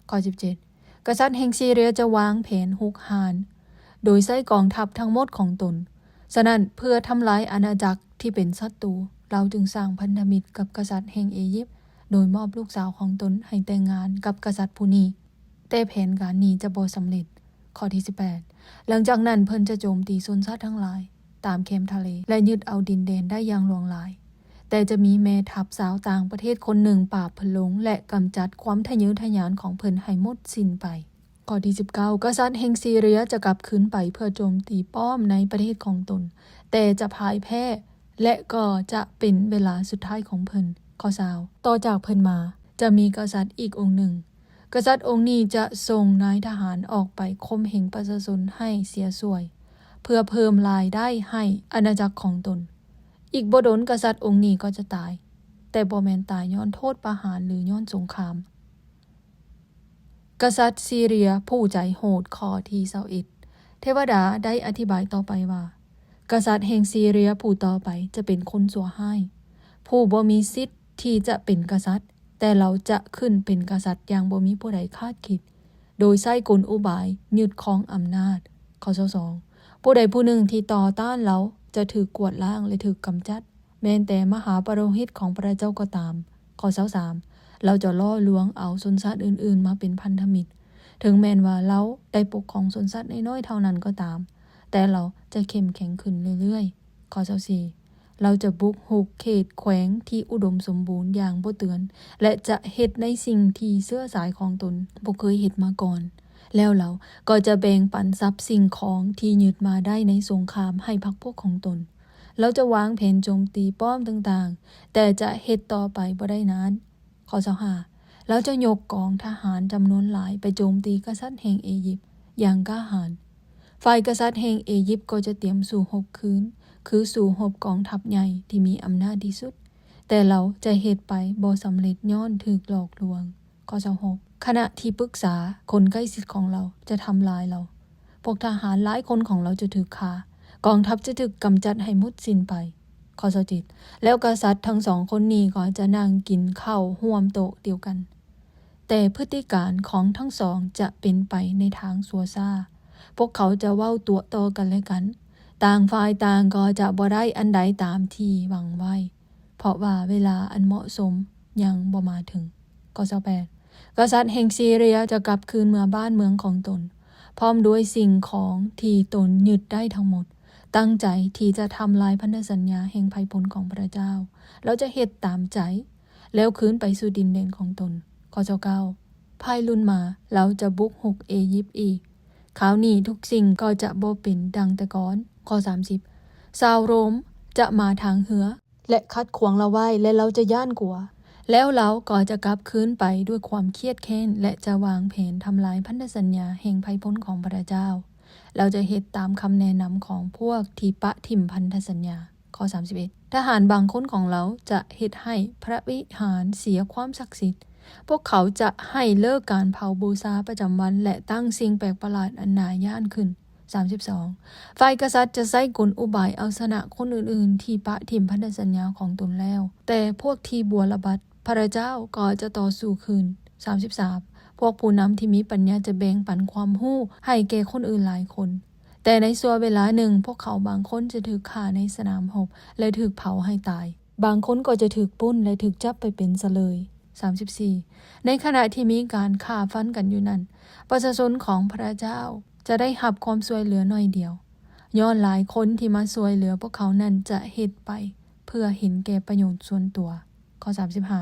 S1: ข้อ17กษัตริย์แห่งซีเรียจะวางแผนหุกหานโดยใช้กองทัพทั้งหมดของตนฉะนั้นเพื่อทำลายอาณาจักรที่เป็นศัตรูเราจึงสร้างพันธมิตรกับกษัตริย์แห่งอียิปต์โดยมอบลูกสาวของตนให้แต่งงานกับกษัตริย์ผู้นี้แต่แผนการนี้จะบ่สำเร็จข้อที่18หลังจากนั้นเพิ่นจะโจมตีชนชาติทั้งหลายตามเข็มทะเลและยึดเอาดินแดนได้อย่างหลวงหลายแต่จะมีแม่ทัพสาวต่างประเทศคนหนึ่งปราบเพิ่นลงและกำจัดความทะเยอทะยานของเพิ่นให้หมดสิ้นไปข้อที่19กษัตริย์แห่งซีเรียจะกลับคืนไปเพื่อโจมตีป้อมในประเทศของตนแต่จะพ่ายแพ้และก็จะเป็นเวลาสุดท้ายของเพิ่นข้อ20ต่อจากเพิ่นมาจะมีกษัตริย์อีกองค์หนึ่งกษัตริย์องค์นี้จะส่งนายทหารออกไปข่มเหงประชาชนให้เสียสวยเพื่อเพิ่มรายได้ให้อาณาจักรของตนอีกบ่ดนกษัตริย์องค์นี้ก็จะตายแต่บ่แม่นตายย้อนโทษประหารหรือย้อนสงครามกษัตริย์ซีเรียผู้ใจโหดข้อที่21เทวดาได้อธิบายต่อไปว่ากษัตริย์แห่งซีเรียผู้ต่อไปจะเป็นคนชั่วร้ายผู้บ่มีสิทธิ์ที่จะเป็นกษัตริย์แต่เราจะขึ้นเป็นกษัตริย์อย่างบ่มีผู้ใดคาดคิดโดยใช้กลอุบายยึดครองอำนาจข้อ22ผู้ใดผู้หนึ่งที่ต่อต้านเราจะถูกกวดล้างและถูกกำจัดแม้แต่มหาปโรหิตของพระเจ้าก็ตามข้อ23เราจะล่อลวงเอาชนชาติอื่นๆมาเป็นพันธมิตรถึงแม้นว่าเราได้ปกครองชนชาติน้อยๆเท่านั้นก็ตามแต่เราจะเข้มแข็งขึ้นเรื่อยๆข้อ24เราจะบุกรุกเขตแขวงที่อุดมสมบูรณ์อย่างบ่เตือนและจะเฮ็ดในสิ่งที่เสื้อสายของตนบ่เคยเฮ็ดมาก่อนแล้วเราก็จะแบ่งปันทรัพย์สิ่งของที่ยึดมาได้ในสงครามให้พรรคพวกของตนเราจะวางแผนโจมตีป้อมต่างๆแต่จะเฮ็ดต่อไปบ่ได้นานข้อ25เราจะยกกองทหารจำนวนหลายไปโจมตีกษัตริย์แห่งอียิปต์อย่างกล้าหาญฝ่ายกษัตริย์แห่งอียิปต์ก็จะเตรียมสู่รบคืนคือสู่รบกองทัพใหญ่ที่มีอำนาจที่สุดแต่เราจะเฮ็ดไปบ่สำเร็จย้อนถูกหลอกลวงข้อ26ขณะที่ปรึกษาคนใกล้ชิดของเราจะทำลายเราพวกทหารหลายคนของเราจะถูกฆ่ากองทัพจะถูกกำจัดให้หมดสิ้นไปข้อ27แล้วกษัตริย์ทั้งสองคนนี้ก็จะนั่งกินข้าวร่วมโต๊ะเดียวกันแต่พฤติการของทั้งสองจะเป็นไปในทางซัวซ่าพวกเขาจะเว้าตัวต่อกันและกันต่างฝ่ายต่างก็จะบ่ได้อันใดตามที่หวังไว้เพราะว่าเวลาอันเหมาะสมยังบ่มาถึงข้อ28กษัตริย์แห่งซีเรียจะกลับคืนเมืองบ้านเมืองของตนพร้อมด้วยสิ่งของที่ตนยึดได้ทั้งหมดตั้งใจที่จะทำลายพันธสัญญาแห่งภัยพลของพระเจ้าแล้วจะเฮ็ดตามใจแล้วคืนไปสู่ดินแดนของตนข้อ29ภายรุ่นมาเราจะบุกรุกอียิปต์อีกคราวนี้ทุกสิ่งก็จะบ่เป็นดังแต่ก่อนข้อ30ชาวโรมจะมาทางเหือและคัดขวางเราไว้และเราจะย่านกลัวแล้วเราก็จะกลับคืนไปด้วยความเครียดแค้นและจะวางแผนทำลายพันธสัญญาแห่งภัยพลของพระเจ้าเราจะเฮ็ดตามคำแนะนำของพวกที่ปะทิ่มพันธสัญญาข้อ31ทหารบางคนของเราจะเฮ็ดให้พระวิหารเสียความศักดิ์สิทธิ์พวกเขาจะให้เลิกการเผาบูชาประจำวันและตั้งสิ่งแปลกประหลาดอันน่าย้านขึ้น32ฝ่ายกษัตริย์จะใช้กลอุบายเอาชนะคนอื่นๆที่ปะทิ่มพันธสัญญาของตนแล้วแต่พวกที่บัวระบัดพระเจ้าก็จะต่อสู้คืน33พวกผู้นำที่มีปัญญาจะแบ่งปันความรู้ให้แก่คนอื่นหลายคนแต่ในส่วนเวลาหนึ่งพวกเขาบางคนจะถูกฆ่าในสนามรบและถูกเผาให้ตายบางคนก็จะถูกปล้นและถูกจับไปเป็นเสลย34ในขณะที่มีการฆ่าฟันกันอยู่นั้นประชาชนของพระเจ้าจะได้รับความช่วยเหลือน้อยเดียว ย้อนหลายคนที่มาช่วยเหลือพวกเขานั้นจะเฮ็ดไปเพื่อเห็นแก่ประโยชน์ส่วนตัวข้อ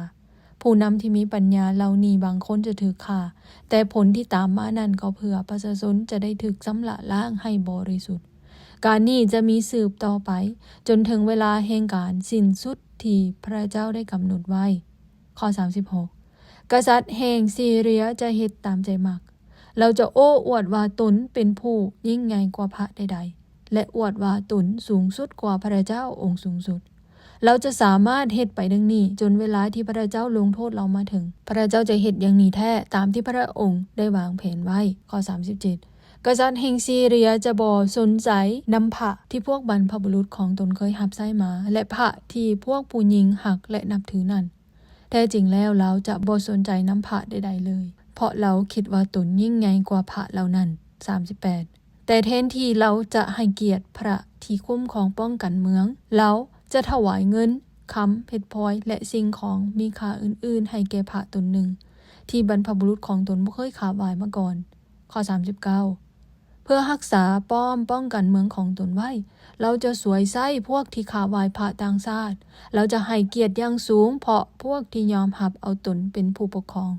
S1: 35ผู้นำที่มีปัญญาเหล่านี้บางคนจะถูกฆ่าแต่ผลที่ตามมานั้นก็เพื่อประชาชนจะได้ถูกชำระล้างให้บริสุทธิ์การนี้จะมีสืบต่อไปจนถึงเวลาแห่งการสิ้นสุดที่พระเจ้าได้กำหนดไว้ข้อ36กษัตริย์แห่งซีเรียจะเฮ็ดตามใจมักเราจะโอ้อวดว่าตนเป็นผู้ยิ่งใหญ่กว่าพระใดๆและอวดว่าตนสูงสุดกว่าพระเจ้าองค์สูงสุดเราจะสามารถเฮ็ดไปดังนี้จนเวลาที่พระเจ้าลงโทษเรามาถึงพระเจ้าจะเฮ็ดอย่างนี้แท้ตามที่พระองค์ได้วางแผนไว้ข้อ37กษัตริย์แห่งซีเรียจะบ่สนใจนำพระที่พวกบรรพบุรุษของตนเคยรับใช้มาและพระที่พวกผู้หญิงหักและนับถือนั้นแท้จริงแล้วเราจะบ่สนใจนำพระใดๆเลยเพราะเราคิดว่าตนยิ่งใหญ่กว่าพระเหล่านั้น38แต่แทนที่เราจะให้เกียรติพระที่คุ้มครองป้องกันเมืองเราจะถวายเงินคำเพชรพลอยและสิ่งของมีค่าอื่นๆให้แก่พระตนหนึ่งที่บรรพบุรุษของตนบ่เคยขาบายมาก่อนข้อ39เพื่อรักษาป้องกันเมืองของตนไว้เราจะสวยไส้พวกที่ขาบายพระต่างชาติเราจะให้เกียรติอย่างสูงเพราะพวกที่ยอมรับเอาตนเป็นผู้ปกครอง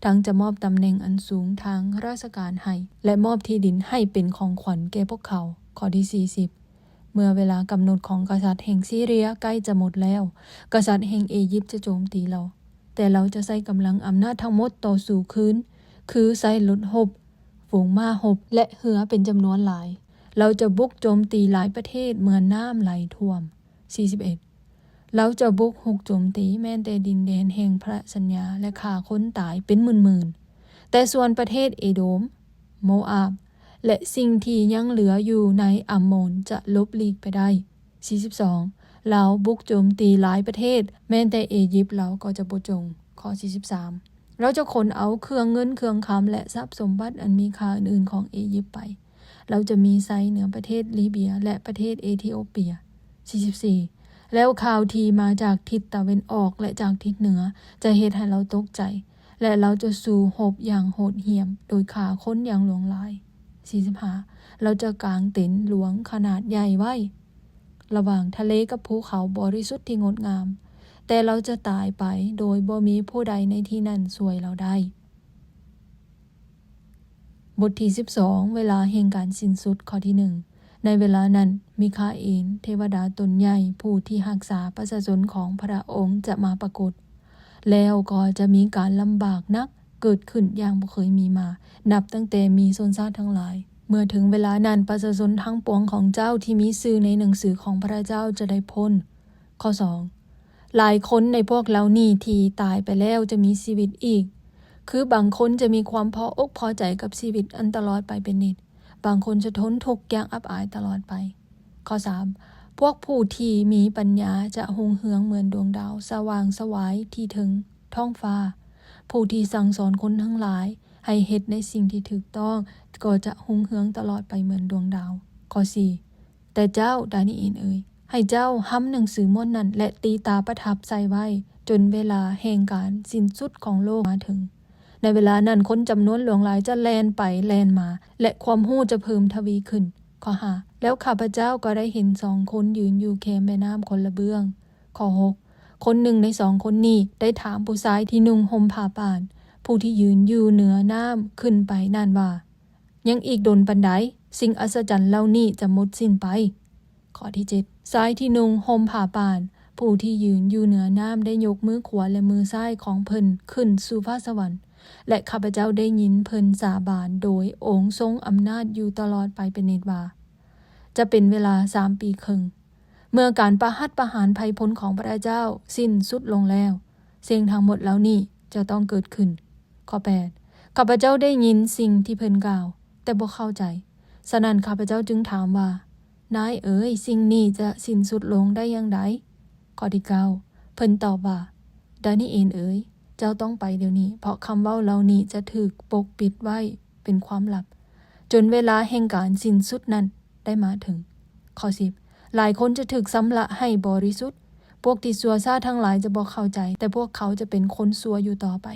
S1: ทั้งจะมอบตำแหน่งอันสูงทางราชการให้และมอบที่ดินให้เป็นของขวัญแก่พวกเขาข้อที่40เมื่อเวลากำหนดของกษัตริย์แห่งซีเรียใกล้จะหมดแล้วกษัตริย์แห่งอียิปต์จะโจมตีเราแต่เราจะใช้กำลังอำนาจทั้งหมดต่อสู้คืนคือใช้รถรบฝูงม้าหบและเรือเป็นจำนวนหลายเราจะบุกโจมตีหลายประเทศเหมือนน้ำไหลท่วม41เราจะบุกหุกโจมตีแม้แต่ดินแดนแห่งพระสัญญาและฆ่าคนตายเป็นหมื่นๆแต่ส่วนประเทศเอโดมโมอาบและสิ่งที่ยังเหลืออยู่ในอัมโมนจะลบหลีกไปได้42เราบุกโจมตีหลายประเทศแม้แต่อียิปต์เราก็จะบ่จงข้อ43เราจะขนเอาเครื่องเงินเครื่องคำและทรัพย์สมบัติอันมีค่าอื่นๆของอียิปต์ไปเราจะมีไซเหนือประเทศลิเบียและประเทศเอธิโอเปีย44แล้วข่าวที่มาจากทิศตะวันออกและจากทิศเหนือจะเฮ็ดให้เราตกใจและเราจะสู้รบอย่างโหดเหี้ยมโดยฆ่าคนอย่างหลวงหลาย45เราจะกางเต็นท์หลวงขนาดใหญ่ไว้ระหว่างทะเลกับภูเขาบริสุทธิ์ที่งดงามแต่เราจะตายไปโดยบ่มีผู้ใดในที่นั้นช่วยเราได้บทที่12เวลาแห่งการสิ้นสุดข้อที่1ในเวลานั้นมิคาเอลเทวดาตนใหญ่ผู้ที่รักษาประชาชนของพระองค์จะมาปรากฏแล้วก็จะมีการลำบากนักเกิดขึ้นอย่างบ่เคยมีมานับตั้งแต่มีชนชาติทั้งหลายเมื่อถึงเวลานั้นประชาชนทั้งปวงของเจ้าที่มีชื่อในหนังสือของพระเจ้าจะได้พ้นข้อ2หลายคนในพวกเหล่านี้ที่ตายไปแล้วจะมีชีวิตอีกคือบางคนจะมีความพออกพอใจกับชีวิตอันตลอดไปเป็นนิจบางคนจะทนทุกข์อย่างอับอายตลอดไปข้อ3พวกผู้ที่มีปัญญาจะรุ่งเรืองเหมือนดวงดาวสว่างไสวที่ถึงท้องฟ้าผู้ที่สั่งสอนคนทั้งหลายให้เฮ็ดในสิ่งที่ถูกต้องก็จะรุ่งเรืองตลอดไปเหมือนดวงดาวข้อ4แต่เจ้าดานิเอลเอ๋ยให้เจ้าห้ำหนังสือมนต์นั้นและตีตาประทับใส่ไว้จนเวลาแห่งการสิ้นสุดของโลกมาถึงในเวลานั้นคนจำนวนหลวงหลายจะแล่นไปแล่นมาและความรู้จะเพิ่มทวีขึ้นข้อ5แล้วข้าพเจ้าก็ได้เห็น2คนยืนอยู่แคมแม่น้ำคนละเบื้องข้อ6คนหนึ่งใน2คนนี้ได้ถามผู้ชายที่นุ่งห่มผ้าป่านผู้ที่ยืนอยู่เหนือน้ำขึ้นไปนั่นว่ายังอีกดนปานใดสิ่งอัศจรรย์เหล่านี้จะหมดสิ้นไปข้อที่7ชายที่นุ่งห่มผ้าป่านผู้ที่ยืนอยู่เหนือน้ำได้ยกมือขวาและมือซ้ายของเพิ่นขึ้นสู่ฟ้าสวรรค์และข้าพเจ้าได้ยินเพิ่นสาบานโดยองค์ทรงอำนาจอยู่ตลอดไปเป็นนิจว่าจะเป็นเวลา3 ปีครึ่งเมื่อการประหัตประหารภัยพ้นของพระเจ้าสิ้นสุดลงแล้วสิ่งทั้งหมดเหล่านี้จะต้องเกิดขึ้นข้อ8ข้าพเจ้าได้ยินสิ่งที่เพิ่นกล่าวแต่บ่เข้าใจฉะนั้นข้าพเจ้าจึงถามว่านายเอ๋ยสิ่งนี้จะสิ้นสุดลงได้อย่างไรข้อที่9เพิ่นตอบว่าดานิเอลเอ๋ยเจ้าต้องไปเดี๋ยวนี้เพราะคำเว้าเหล่านี้จะถูกปกปิดไว้เป็นความลับจนเวลาแห่งการสิ้นสุดนั้นได้มาถึงข้อ10หลายคนจะถูกสำละให้บริสุทธิ์พวกที่ชั่วช้าทั้งหลายจะบ่เข้าใจแต่พวกเขาจะเป็นคนชั่วอยู่ต่อไป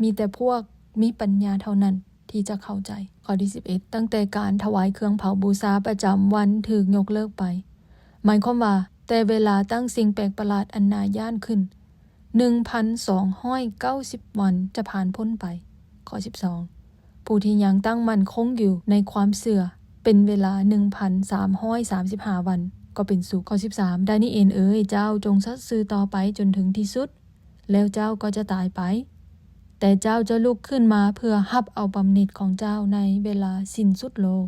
S1: มีแต่พวกมีปัญญาเท่านั้นที่จะเข้าใจ ข้อที่11ตั้งแต่การถวายเครื่องเผาบูชาประจำวันถูกยกเลิกไปหมายความว่าแต่เวลาตั้งสิ่งแปลกประหลาดอันน่าย้านขึ้น 1,290 วันจะผ่านพ้นไปข้อ12ผู้ที่ยังตั้งมั่นคงอยู่ในความเสื่อเป็นเวลา 1,335 วันก็เป็นสุขข้อ13ดานิเอลเอ๋ยเจ้าจงสัตย์ซื่อต่อไปจนถึงที่สุดแล้วเจ้าก็จะตายไปแต่เจ้าจะลุกขึ้นมาเพื่อรับเอาบำเหน็จของเจ้าในเวลาสิ้นสุดโลก